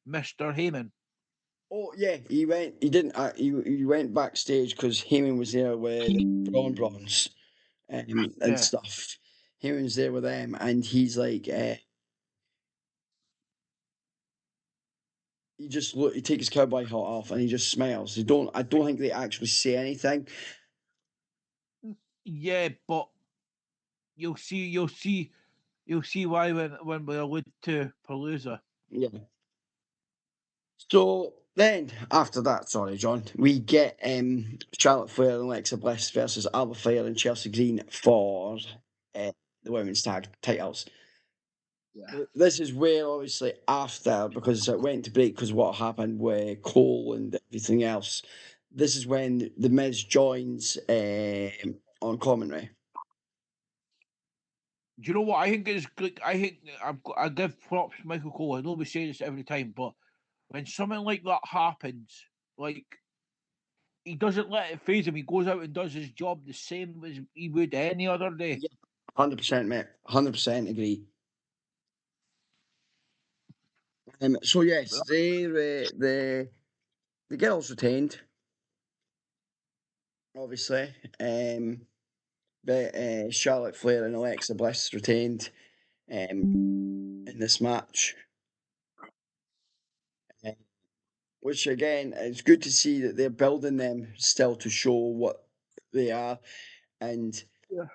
Mr. Heyman? Oh yeah, he went. He didn't. He went backstage because Heyman was there with the Brawns and Yeah. stuff. Heyman was there with them, and he's like, he just look. He takes his cowboy hat off and he just smiles. They don't. I don't think they actually say anything. Yeah, but you'll see why when we allude to Palooza. Yeah. So then, after that, sorry, John, we get Charlotte Flair and Alexa Bliss versus Alba Fire and Chelsea Green for the women's tag titles. Yeah. This is where, obviously, after, because it went to break because of what happened with Cole and everything else, this is when The Miz joins on commentary. Do you know what I think is good? I think I give props to Michael Cole. I know we say this every time, but when something like that happens, like he doesn't let it phase him. He goes out and does his job the same as he would any other day. Yeah, 100%, mate. 100% agree. So yes, the girls retained, obviously. But Charlotte Flair and Alexa Bliss retained in this match. Which again, it's good to see that they're building them still to show what they are, and Yeah.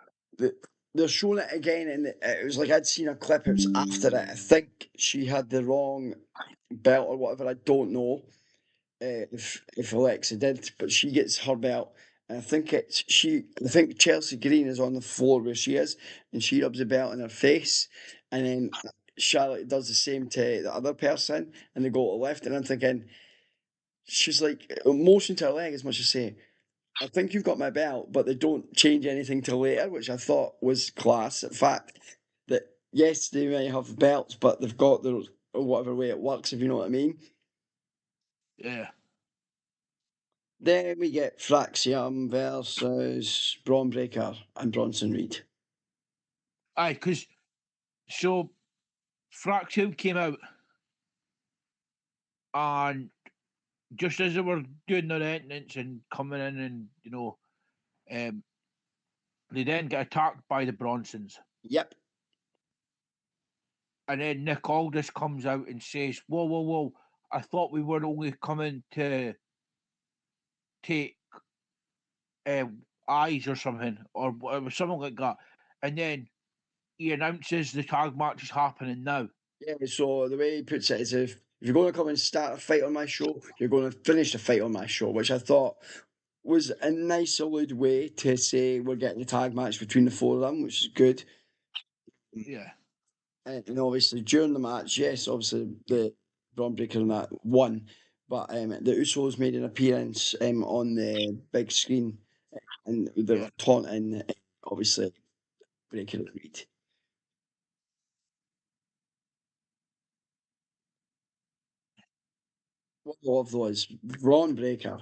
they're showing it again. And it was like I'd seen a clip. It was after it. I think she had the wrong belt or whatever. I don't know if Alexa did, but she gets her belt. And I think it's she. I think Chelsea Green is on the floor where she is, and she rubs the belt in her face, and then Charlotte does the same to the other person, and they go to the left. And I'm thinking, she's like motion to her leg as much as say, I think you've got my belt, but they don't change anything till later, which I thought was class. In fact, that yes, they may have belts, but they've got their whatever way it works, if you know what I mean. Yeah. Then we get Fraxium versus Braun Breaker and Bronson Reed. Aye, because so Fraction came out and just as they were doing their entrance and coming in and they then get attacked by the Bronsons. Yep. And then Nick Aldis comes out and says, whoa, whoa, whoa, I thought we were only coming to take eyes or something, or something like that. And then he announces the tag match is happening now. Yeah, so the way he puts it is if you're going to come and start a fight on my show, you're going to finish the fight on my show, which I thought was a nice, solid way to say we're getting a tag match between the four of them, which is good. Yeah. And obviously during the match, yes, obviously the Braun Breaker and that won, but the Usos made an appearance on the big screen, and they were taunting, obviously, Breaker and Reed. What I love though is Braun Breaker.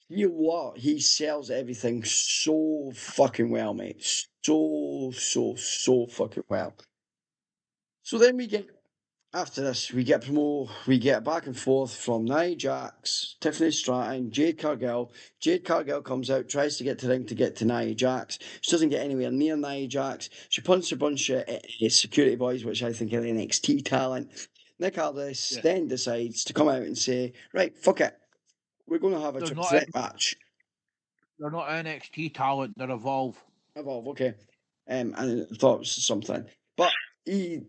You know what? He sells everything so fucking well, mate. So fucking well. So then we get after this, we get back and forth from Nia Jax, Tiffany Stratton, Jade Cargill. Jade Cargill comes out, tries to get to the ring to get to Nia Jax. She doesn't get anywhere near Nia Jax. She punches a bunch of security boys, which I think are NXT talent. Nick Aldis then decides to come out and say, right, fuck it. We're going to have a triple threat match. They're not NXT talent, they're Evolve. Evolve, okay. And I thought it was something. But he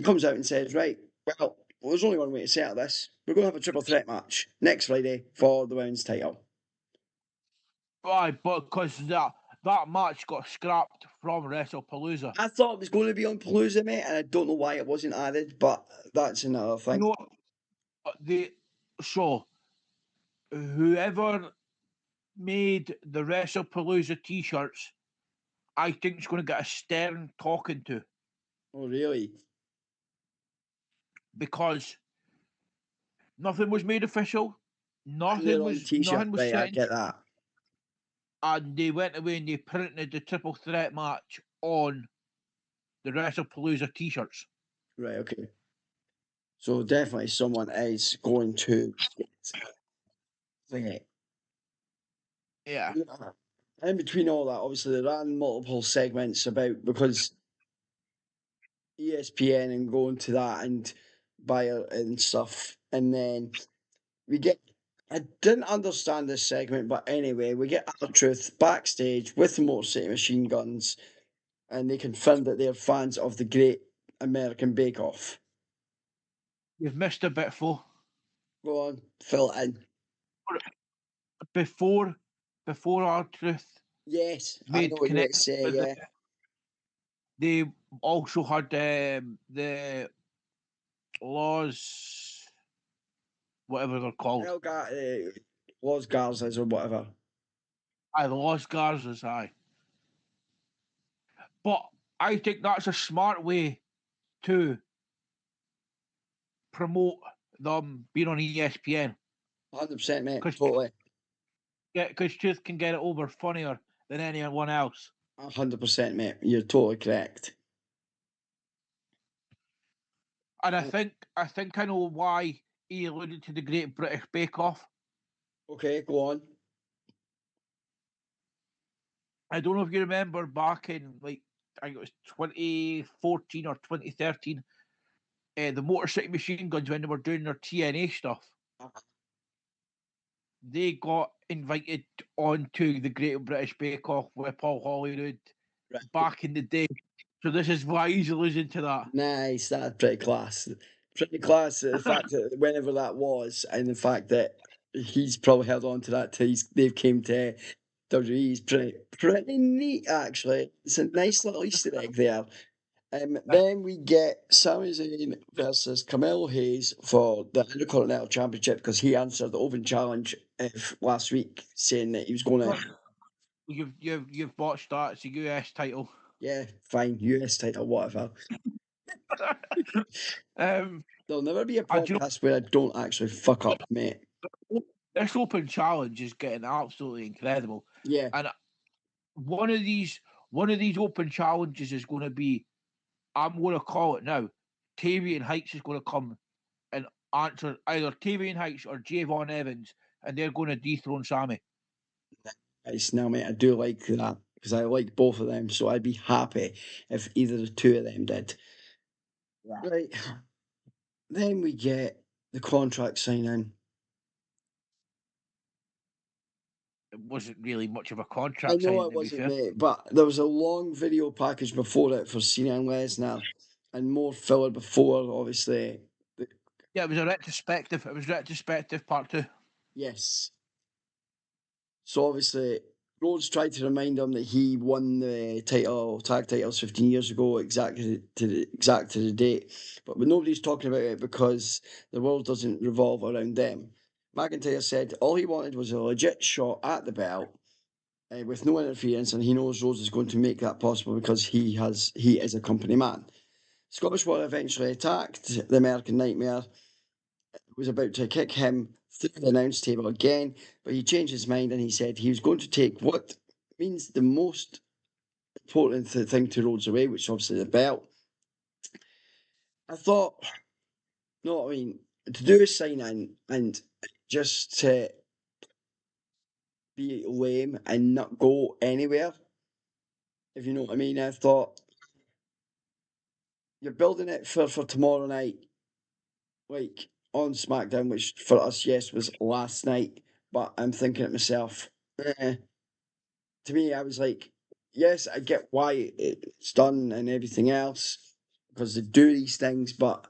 comes out and says, right, well, there's only one way to settle this. We're going to have a triple threat match next Friday for the women's title. Right, but because that match got scrapped from WrestlePalooza. I thought it was going to be on Palooza, mate, and I don't know why it wasn't added, but that's another thing. You know, so whoever made the WrestlePalooza t-shirts, I think is going to get a stern talking to. Oh, really? Because nothing was made official. Nothing was right, set. I get that. And they went away and they printed the triple threat match on the WrestlePalooza t-shirts. Right, okay. So definitely someone is going to get Yeah. in between all that, obviously they ran multiple segments about because ESPN and going to that and buy it and stuff. And then we get I didn't understand this segment, but anyway, we get R-Truth backstage with the Motor City Machine Guns and they confirm that they're fans of the Great American Bake Off. You've missed a bit, Flo. Go on, fill it in. Before R-Truth Yes, I made know what you're going to connections say, with yeah. it, they also had the laws, whatever they're called. Los Garzas or whatever. Aye, the Lost Garzas, aye. But I think that's a smart way to promote them being on ESPN. 100%, mate, totally. Because Truth can get it over funnier than anyone else. 100%, mate, you're totally correct. And I think I know why he alluded to the Great British Bake Off. Okay, go on. I don't know if you remember back in I think it was 2014 or 2013, the Motor City Machine Guns, when they were doing their TNA stuff, they got invited onto the Great British Bake Off with Paul Hollywood back in the day. So this is why he's alluding to that. Nice, that's pretty class. Pretty class, the fact that whenever that was, and the fact that he's probably held on to that till they've came to WWE is pretty neat, actually. It's a nice little Easter egg there. Then we get Sami Zayn versus Carmelo Hayes for the Intercontinental Championship because he answered the open challenge last week, saying that he was going to. You've botched that. It's a US title. Yeah, fine, US title, whatever. There'll never be a podcast where I don't actually fuck up, mate. This open challenge is getting absolutely incredible. Yeah. And one of these open challenges is going to be, I'm going to call it now, Tavian Heights is going to come and answer either Tavian Heights or Javon Evans, and they're going to dethrone Sammy. Nice. Now, mate, I do like that because I like both of them, so I'd be happy if either the two of them did. Yeah. Right. Then we get the contract signing. It wasn't really much of a I contract know signing, it to be wasn't, fair. mate, but there was a long video package before it for Cena and Lesnar, and more filler before, obviously. Yeah, it was a retrospective. It was retrospective part 2. Yes. So obviously, Rhodes tried to remind him that he won the tag titles 15 years ago, exactly to the date. But nobody's talking about it because the world doesn't revolve around them. McIntyre said all he wanted was a legit shot at the belt with no interference, and he knows Rhodes is going to make that possible because he is a company man. Scottish Warrior eventually attacked the American Nightmare, was about to kick him through the announce table again, but he changed his mind and he said he was going to take what means the most important thing to Rhodes away, which is obviously the belt. I thought, no, I mean, to do a sign in and just to be lame and not go anywhere, if you know what I mean, I thought you're building it for tomorrow night, like on SmackDown, which for us, yes, was last night, but I'm thinking to myself, to me, I was like, yes, I get why it's done and everything else because they do these things, but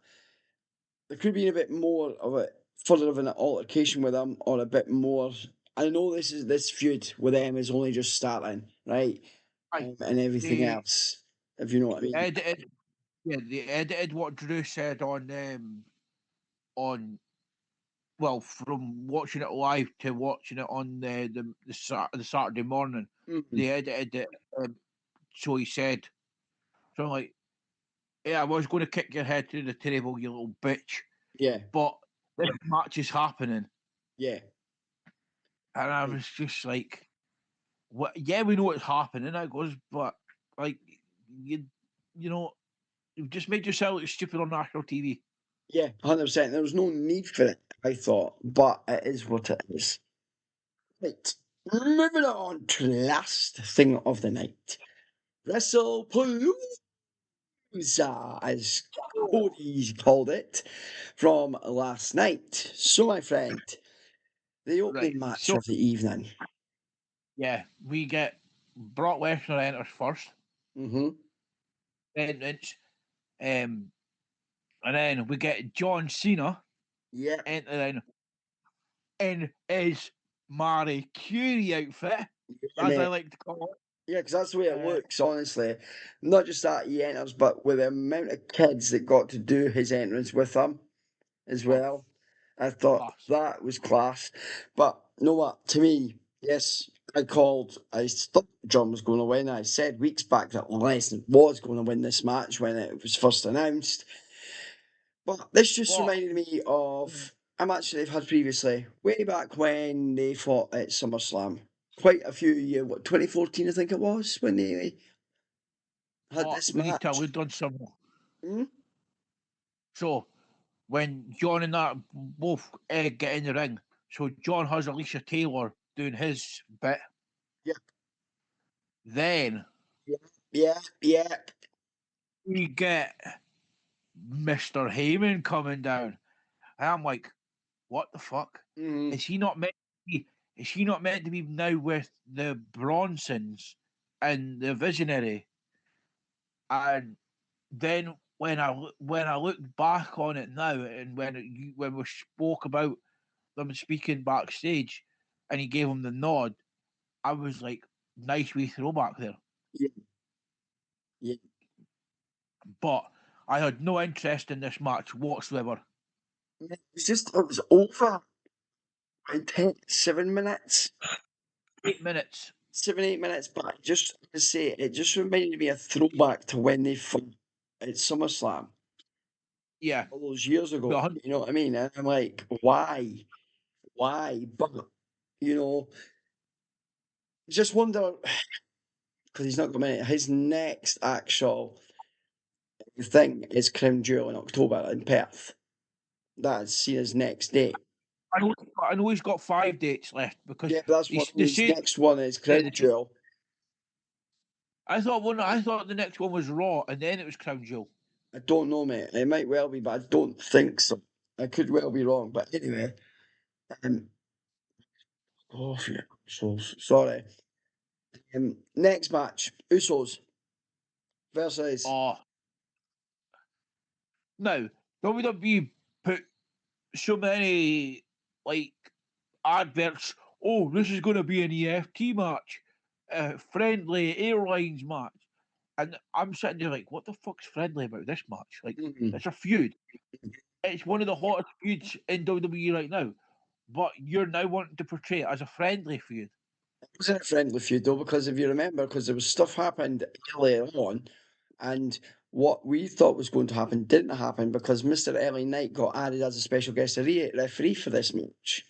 there could be a bit more of a further of an altercation with them or a bit more. I know this feud with them is only just starting, right? And everything else, if you know what I mean. They edited what Drew said on well, from watching it live to watching it on the Saturday morning. Mm-hmm. They edited it, so he said, so I'm like, yeah, I was going to kick your head through the table, you little bitch. Yeah. But this match is happening. Yeah. And I was just like, what? Yeah, we know what's happening. I goes, but like, you know, You've just made yourself look stupid on national TV. Yeah, 100%. There was no need for it, I thought, but it is what it is. Right, moving on to the last thing of the night. WrestlePalooza, as Cody's called it, from last night. So, my friend, the opening Right. match So of the evening. yeah, we get Brock Lesnar enters first. Mm-hmm. Entrance. And then we get John Cena Yeah, entering in his Marie Curie outfit, as I mate. like to call it. Yeah, because that's the way it Uh, looks, honestly. Not just that he enters, but with the amount of kids that got to do his entrance with him as oh, well. I thought class. that was class. But you know what? To me, yes, I thought John was going to win. I said weeks back that Lesnar was going to win this match when it was first announced. But this just But reminded me of a match that they've had previously, way back when they fought at SummerSlam. Quite a few years, what, 2014, I think it was, when they had this we need to match. allude on something. Hmm? So when John and that both get in the ring, so John has Alicia Taylor doing his bit. Yeah. Then Yeah. we get Mr. Heyman coming down. And I'm like, what the fuck? Mm, Is he not meant to be? Is he not meant to be now with the Bronsons and the Visionary? And then when I look back on it now, and when we spoke about them speaking backstage, and he gave him the nod, I was like, nice wee throwback there. yeah, yeah. But I had no interest in this match whatsoever. It was over in 7 minutes. 8 minutes. 7, 8 minutes back. Just to say, it just reminded me of throwback to when they fought at SummerSlam Yeah. all those years ago. But You know what I mean? And I'm like, why? Why? But, you know, just wonder, because he's not coming in, his next actual thing is Crown Jewel in October in Perth. That's Cena's next date. I know he's got 5 dates left because Yeah, but that's what they his say next one is yeah, Crown Jewel. I thought the next one was Raw and then it was Crown Jewel. I don't know, mate. It might well be, but I don't think so. I could well be wrong, but anyway. Um, oh, yeah. So sorry. Next match: Usos versus. Oh, now WWE put so many like adverts. Oh, this is going to be an EFT match, friendly airlines match, and I'm sitting there like, what the fuck's friendly about this match? Like, Mhm. it's a feud. It's one of the hottest feuds in WWE right now, but you're now wanting to portray it as a friendly feud. It wasn't a friendly feud though, because if you remember, because there was stuff happened earlier on, and what we thought was going to happen didn't happen because Mr. LA Knight got added as a special guest referee for this match.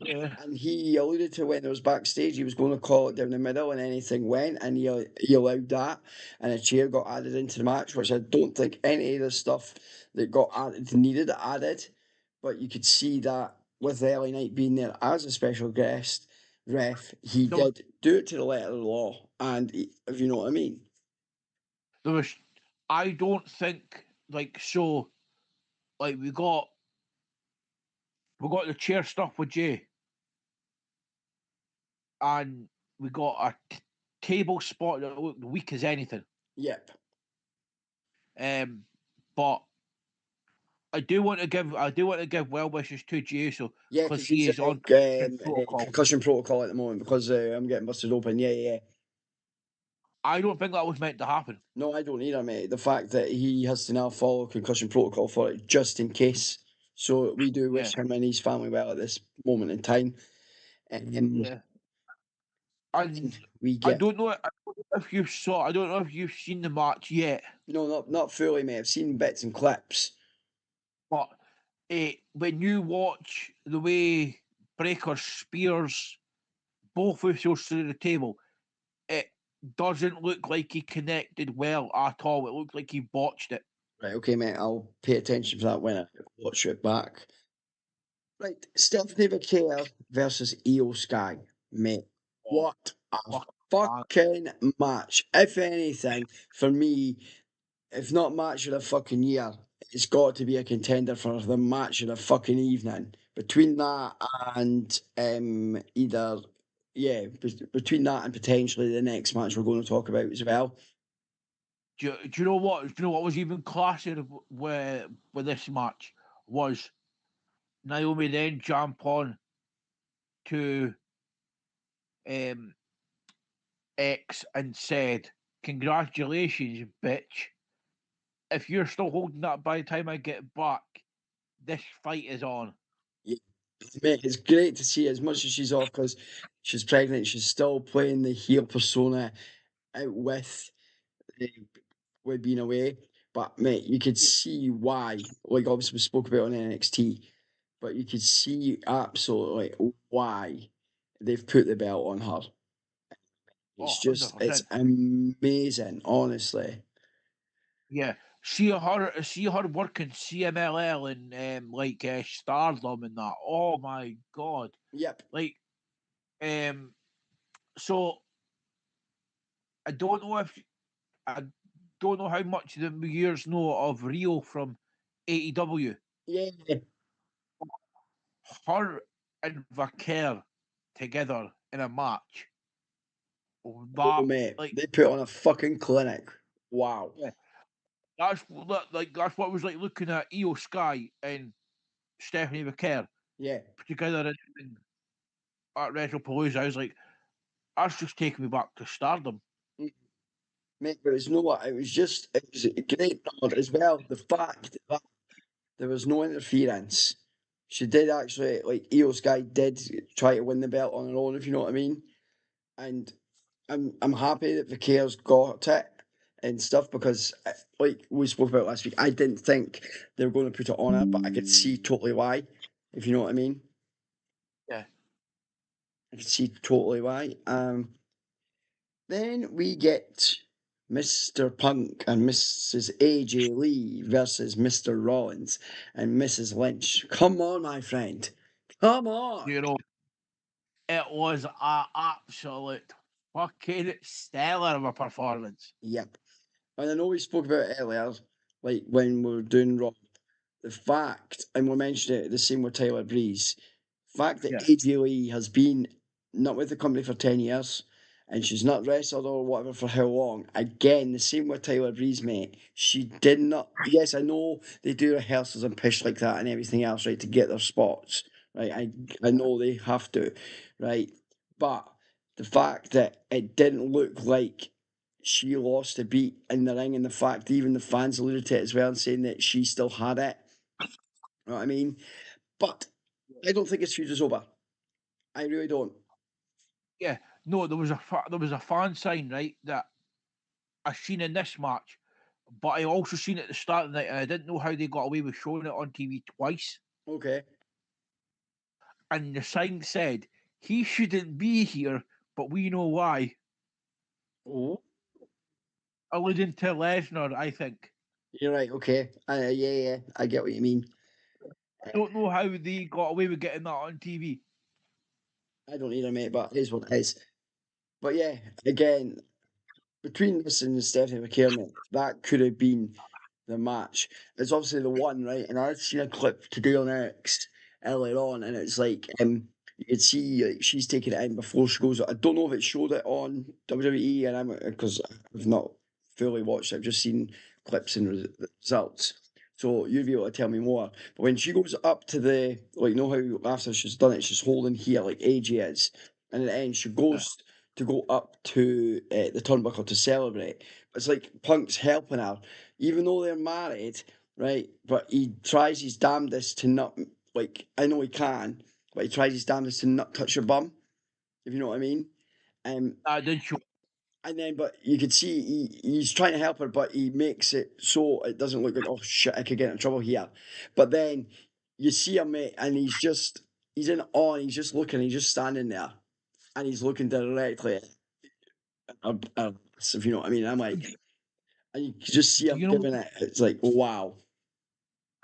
Yeah. And he alluded to when it was backstage, he was going to call it down the middle and anything went, and he allowed that. And a chair got added into the match, which I don't think any of the stuff that got added needed added. But you could see that with LA Knight being there as a special guest ref, he There was, did do it to the letter of the law. And if you know what I mean. there was I don't think like so like we got the chair stuff with Jay and we got a table spot that looked weak as anything. Yep. But I do want to give well wishes to Jay so Yeah, because because he he's is on protocol. concussion protocol at the moment because I'm getting busted open. Yeah. I don't think that was meant to happen. No, I don't either, mate. The fact that he has to now follow concussion protocol for it just in case. So we do Yeah. wish him and his family well at this moment in time. And Yeah. And we I get don't know if you saw. I don't know if you've seen the match yet, no, not fully, mate. I've seen bits and clips. but when you watch the way Breaker spears both Usos through the table, it doesn't look like he connected well at all. It looked like he botched it. Right, okay, mate, I'll pay attention to that when I watch it back. Right, Stephanie McHale versus Io Sky, mate. Oh, What a fuck, man. fucking match. If anything, for me, if not match of the fucking year, it's got to be a contender for the match of the fucking evening. Between that and either, yeah, between that and potentially the next match we're going to talk about as well. Do you know what? Do you know what was even classier with this match was Naomi then jump on to um, X and said, "Congratulations, bitch! If you're still holding that by the time I get back, this fight is on." Yeah, mate, it's great to see as much as she's off because she's pregnant, she's still playing the heel persona out the, with being away. But mate, you could see why. Like obviously we spoke about on NXT, but you could see absolutely why they've put the belt on her. Oh, It's 100%. amazing, honestly. Yeah. See her working CMLL and Stardom and that. Oh my god! Yep. Like, so I don't know if I don't know how much the viewers know of Rio from AEW. Yeah. Her and Vaquer together in a match. Oh That mate, like they put on a fucking clinic. Wow. yeah, that's what it was like looking at Io Sky and Stephanie Vaquer Yeah. together at Retropalooza. I was like, that's just taking me back to Stardom. Mm, mate, but it's no what it was a great nod as well. The fact that there was no interference. She did actually like Io Sky did try to win the belt on her own, if you know what I mean. And I'm happy that Vaquer's got it and stuff because like we spoke about last week, I didn't think they were going to put it on her, but I could see totally why, if you know what I mean. Yeah. I could see totally why. Then we get Mr. Punk and Mrs. AJ Lee versus Mr. Rollins and Mrs. Lynch. Come on, my friend. Come on. You know, it was a absolute fucking stellar of a performance. Yep. And I know we spoke about it earlier, like when we were doing Raw, the fact, and we mentioned it the same with Tyler Breeze, the fact that Yeah. AJ Lee has been not with the company for 10 years and she's not wrestled or whatever for how long. Again, the same with Tyler Breeze, mate. She did not, yes, I know they do rehearsals and push like that and everything else, right, to get their spots, right? I know they have to, right? But the fact that it didn't look like she lost a beat in the ring, and the fact even the fans alluded to it as well, and saying that she still had it. You know what I mean? But I don't think it's feud is over. I really don't. Yeah. No, there was a fan sign, right, that I seen in this match, but I also seen it at the start of the night, and I didn't know how they got away with showing it on TV twice. Okay. And the sign said, "He shouldn't be here, but we know why." Oh, Alluding to Lesnar, I think. you're right. Okay. Yeah. I get what you mean. I don't know how they got away with getting that on TV. I don't either, mate, but it is what it is. But yeah, again, between this and the Stephanie McKernan, that could have been the match. It's obviously the one, right? And I'd seen a clip today on X earlier on, and it's like you could see like, she's taking it in before she goes. I don't know if it showed it on WWE, and I'm because I've not fully watched. I've just seen clips and results. So you'd be able to tell me more. But when she goes up to the like, you know how after she's done it, she's holding here like AJ is, and at the end she Yeah. goes to go up to the turnbuckle to celebrate. It's like Punk's helping her, even though they're married, right? But he tries his damnedest to not, like, I know he can, but he tries his damnedest to not touch her bum, if you know what I mean. Um, I did show. and then, but you could see he's trying to help her, but he makes it so it doesn't look like, oh shit, I could get in trouble here. But then you see him, mate, and he's in awe, and he's just looking, he's just standing there, and he's looking directly at her, if you know what I mean. I'm like, and you can just see him You know, giving it. It's like, wow.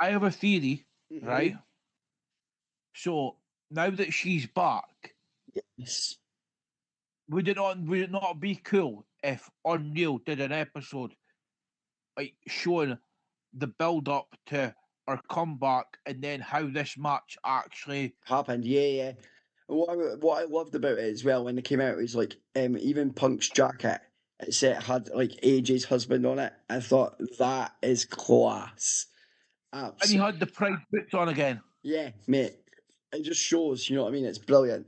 I have a theory, Mhm. right? So now that she's back, Yes. would it not be cool if Unreal did an episode like showing the build up to our comeback and then how this match actually Happened, yeah. What I loved about it as well when it came out is like even Punk's jacket, it said it had like AJ's husband on it. I thought that is class. and he Absolutely. had the pride boots on again. Yeah, mate. It just shows, you know what I mean? It's brilliant.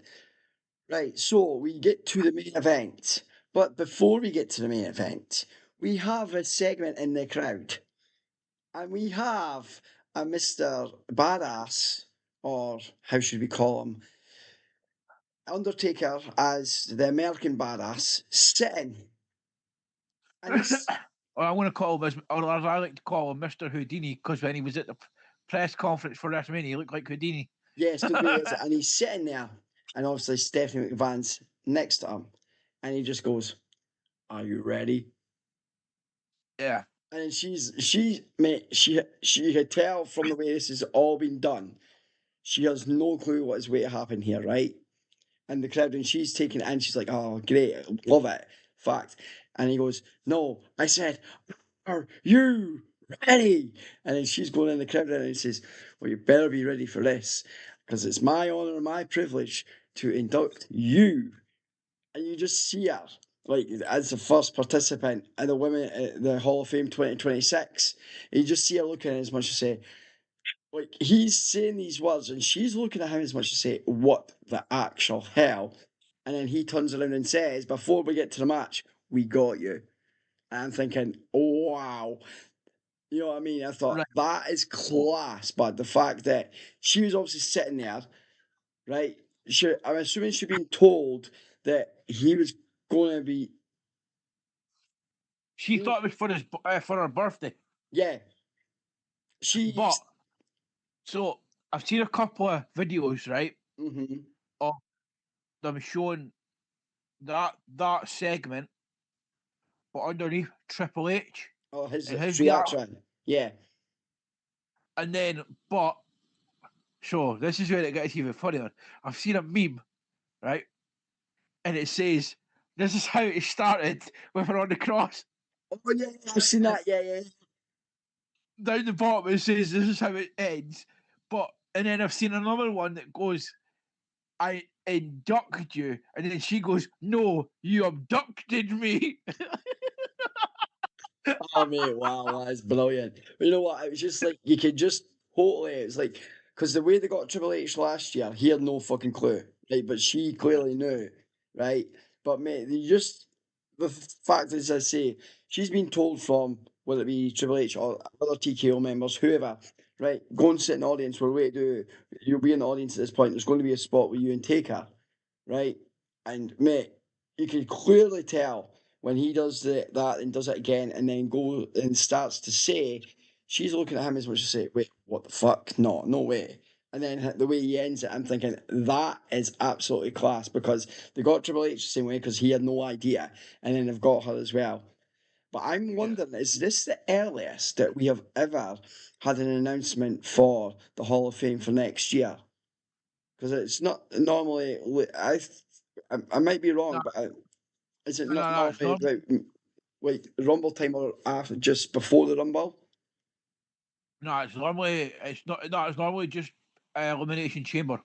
Right, so we get to the main event. But before we get to the main event, we have a segment in the crowd. And we have a Mr. Badass, or how should we call him? Undertaker as the American Badass, sitting. And he's, Or I want to call him, or as I like to call him, Mr. Houdini, because when he was at the press conference for WrestleMania, he looked like Houdini. yes, because he is, and he's sitting there. And obviously, Stephanie McMahon's next to him. And he just goes, "Are you ready?" Yeah. And mate, she could tell from the way this has all been done, she has no clue what is going to happen here, right? And the crowd, and she's taking it, and she's like, "Oh, great, love it, fact." And he goes, "No, I said, are you ready?" And then she's going in the crowd, and he says, "Well, you better be ready for this, because it's my honor and my privilege to induct you." And you just see her like as the first participant in the women the Hall of Fame 2026. You just see her looking at it as much as say, like he's saying these words, and she's looking at him as much as say, "What the actual hell?" And then he turns around and says, "Before we get to the match, we got you." And I'm thinking, "Oh, wow." You know what I mean? I thought Right. that is class, but the fact that she was obviously sitting there, right? I'm assuming she'd been told that he was going to be. She thought it was for her birthday. Yeah, But she's. so I've seen a couple of videos, right, Mhm. of them showing that segment, but underneath Triple H Oh, his and his reaction, reaction. Yeah. and then but so this is where it gets even funnier. I've seen a meme, right, and it says, "This is how it started with her on the cross." Oh yeah, I've seen that. Yeah, yeah. Down the bottom it says, "This is how it ends," but and then I've seen another one that goes, "I induct you," and then she goes, "No, you abducted me." Oh mate, wow, that is brilliant. But you know what? It was just like you could just totally. It's like because the way they got Triple H last year, he had no fucking clue, right? But she clearly knew, right? But mate, you just the fact is, I say, she's been told from whether it be Triple H or other TKO members, whoever, right? Go and sit in the audience. We're waiting to do. You'll be in the audience at this point. There's going to be a spot with you and Taker, right? And mate, you can clearly tell when he does that and does it again and then go and starts to say, she's looking at him as much as say, "Wait, what the fuck? No, no way." And then the way he ends it, I'm thinking that is absolutely class because they got Triple H the same way because he had no idea, and then they've got her as well. But I'm Yeah. wondering, is this the earliest that we have ever had an announcement for the Hall of Fame for next year? Because it's not normally. I might be No, wrong, but is it no, not no, it's normally not. about like Rumble time or after, just before the Rumble? No, it's normally it's not. No, it's normally just elimination chamber.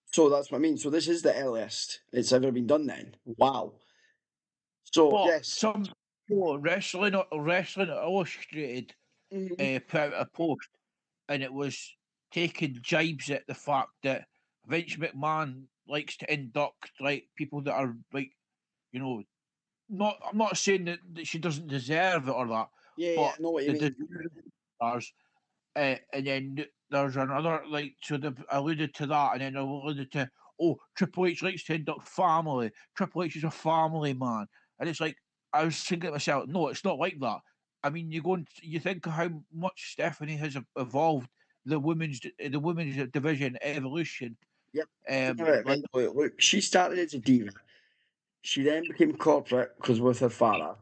So that's what I mean. So this is the earliest it's ever been done. Then, wow. So But yes, some wrestling illustrated mhm, put out a post, and it was taking jibes at the fact that Vince McMahon likes to induct like people that are like, you know, not. I'm not saying that she doesn't deserve it or that, yeah, yeah, but I know what you the mean. deserving stars. And then there's another like so they've alluded to that, and then they've alluded to, oh, Triple H likes to induct family. Triple H is a family man, and it's like I was thinking to myself, no, it's not like that. I mean, you think of how much Stephanie has evolved the women's division evolution. Yep. All right, Like mate. Look, she started as a diva. She then became corporate because with her father,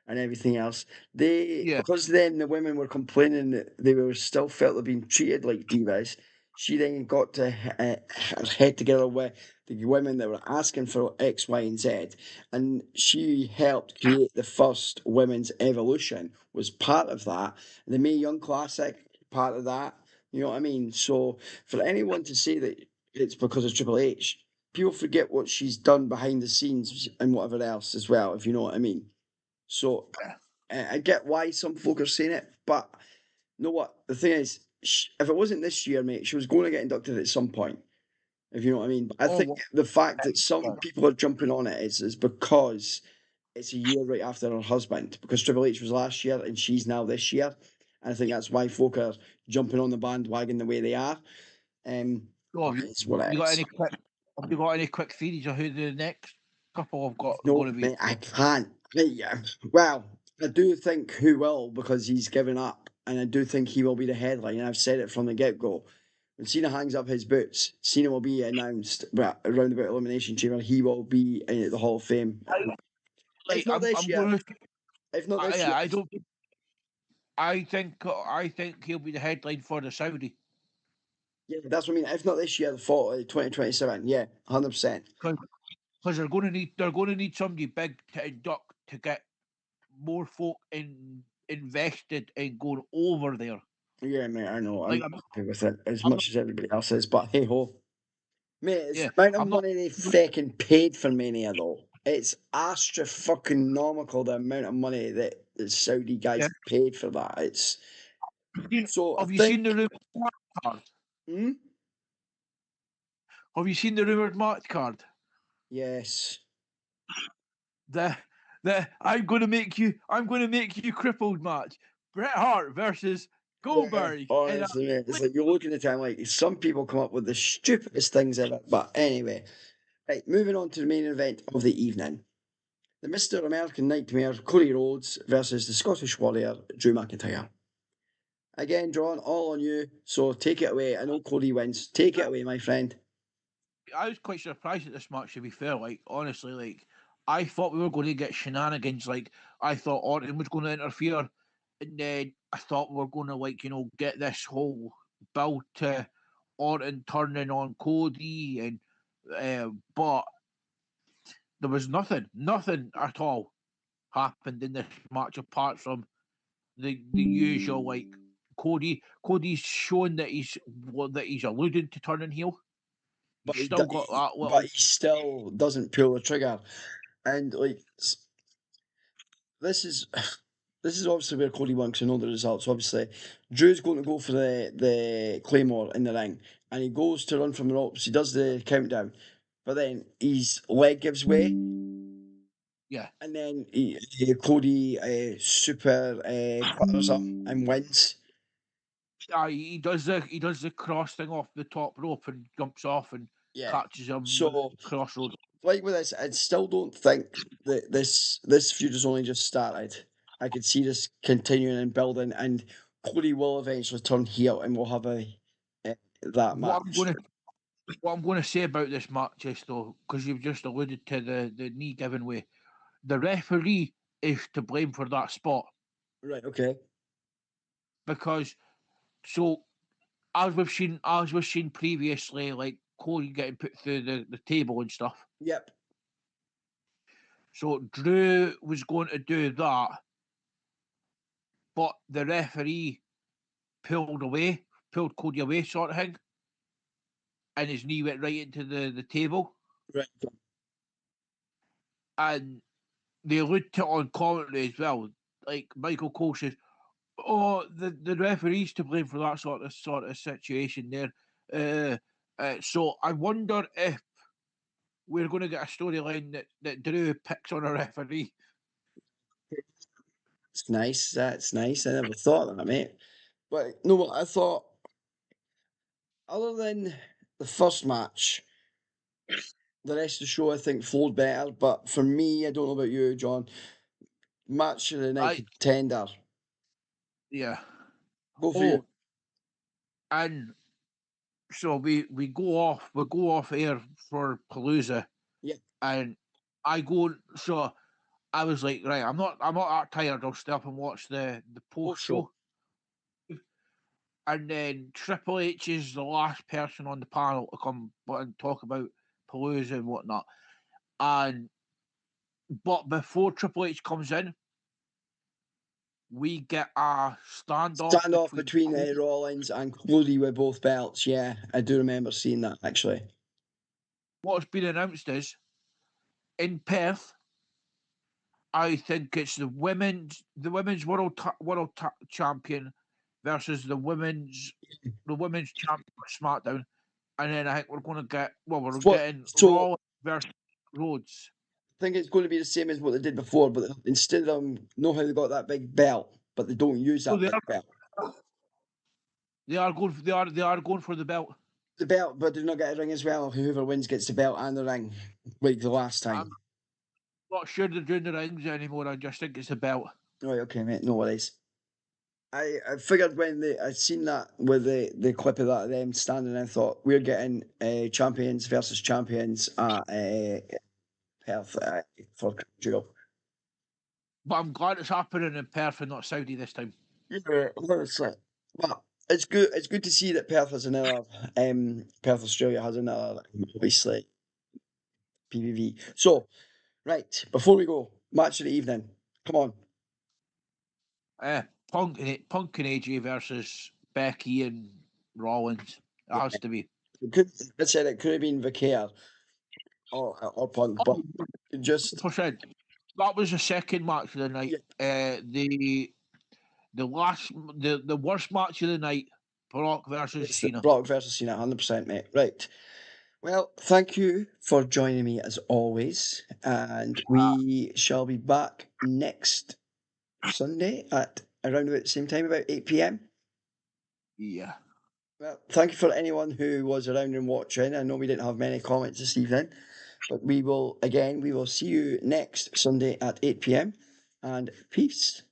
and everything else. They Yeah. because then the women were complaining that they were still felt they're being treated like divas. She then got to head together with the women that were asking for X, Y, and Z, and she helped create the first women's evolution. Was part of that. The Mae Young Classic, part of that. You know what I mean? So for anyone to say that it's because of Triple H, people forget what she's done behind the scenes and whatever else as well, if you know what I mean. So I get why some folk are saying it, but you know what? The thing is, if it wasn't this year, mate, she was going to get inducted at some point, if you know what I mean. But I Oh, think the fact that some people are jumping on it is because it's a year right after her husband, because Triple H was last year and she's now this year. And I think that's why folk are jumping on the bandwagon the way they are. so have It's what it you got is. any quick? Have you got any quick theories of who the next couple have got No, going to be? mate, I can't. Yeah. Well, I do think who will because he's given up, and I do think he will be the headline. And I've said it from the get go. When Cena hangs up his boots, Cena will be announced, but around about Elimination Chamber, he will be in the Hall of Fame. If Like not this I'm year, going to. if not this year, Yeah, I don't. I think he'll be the headline for the Saudi yeah, that's what I mean. If not this year, for 2027, yeah, 100%. because they're going to need somebody big to induct to get more folk invested in going over there. Yeah, mate, I know. I'm Like happy with it as I'm much as everybody else is, but hey ho. Mate, it's yeah, the amount of I'm not. money they fucking paid for Mania, though. It's astronomical the amount of money that the Saudi Yeah. guys paid for that. It's so I Have you seen think. the rumored match card? Hmm? Have you seen the rumored match card? Yes. The I'm going to make you crippled match. Bret Hart versus Yeah, Goldberg. And honestly, mate, it's like you're looking at it like some people come up with the stupidest things ever. But anyway, right, moving on to the main event of the evening. The Mr. American Nightmare, Cody Rhodes versus the Scottish Warrior, Drew McIntyre. Again, John, all on you. So take it away. I know Cody wins. Take it away, my friend. I was quite surprised at this match. To be fair, like honestly, like I thought we were going to get shenanigans. Like I thought Orton was going to interfere, and then I thought we were going to get this whole build to Orton turning on Cody, and but there was nothing at all happened in this match apart from the usual like Cody's showing that he's alluding to turning heel. But He's still got that little. he still doesn't pull the trigger. And like this is this is obviously where Cody won because we know the results. Obviously, Drew's going to go for the Claymore in the ring, and he goes to run from the ropes. He does the countdown, but then his leg gives way, Yeah. and then Cody super cutters him and wins. He does the cross thing off the top rope and jumps off and Yeah. catches him with So, the crossroad. like with this, I still don't think that this feud has only just started. I could see this continuing and building, and Cody will eventually turn heel, and we'll have that What I'm match. gonna what I'm gonna say about this match is though, because you've just alluded to the knee giving way, the referee is to blame for that spot Right. Okay. because so as we've seen previously, like Cody getting put through the table and stuff. Yep. So Drew was going to do that, but the referee pulled Cody away, sort of thing, and his knee went right into the table. Right. And they allude to it on commentary as well. Like Michael Cole says, "Oh, the referee's to blame for that sort of situation there." So I wonder if we're going to get a storyline that Drew picks on a referee. It's nice. That's nice. I never thought of that, mate. But no, what I thought, other than the first match, the rest of the show I think flowed better. But for me, I don't know about you, John. Match of the night I contender. Yeah. Go for you. Oh, and so we go off air for Palooza, Yeah. and I go so I was like, right, I'm not that tired. I'll stay up and watch the post show. And then Triple H is the last person on the panel to come and talk about Palooza and whatnot. But before Triple H comes in, we get a standoff between Rollins and Cody with both belts. Yeah, I do remember seeing that actually. What's been announced is in Perth, I think it's the women's world champion versus the women's champion for SmackDown, and then I think we're going to get getting Raw versus Rhodes. I think it's going to be the same as what they did before, but instead of know how they got that big belt, but they don't use that big belt. They are going for the belt. The belt, but they're not getting a ring as well. Whoever wins gets the belt and the ring, like the last time. I'm not sure they're doing the rings anymore. I just think it's the belt. Right, okay, mate. No worries. I figured when I seen that with the clip of that of them standing, I thought we're getting champions versus champions at Perth for Duel. But I'm glad it's happening in Perth and not Saudi this time. Yeah, honestly. Well, it's good. It's good to see that Perth has another. Perth, Australia has another, obviously, PVV. So, right before we go, match of the evening. Come on. Punk and AJ versus Becky and Rollins. It has to be. I said it could have been Vicaire or Punk, but just 100%. That was the second match of the night. Yeah. The worst match of the night, Brock versus Cena. Brock versus Cena, 100%, mate. Right. Well, thank you for joining me as always, and we shall be back next Sunday at around about the same time, about 8 p.m. Yeah. Well, thank you for anyone who was around and watching. I know we didn't have many comments this evening, but we will see you next Sunday at 8 p.m. and peace.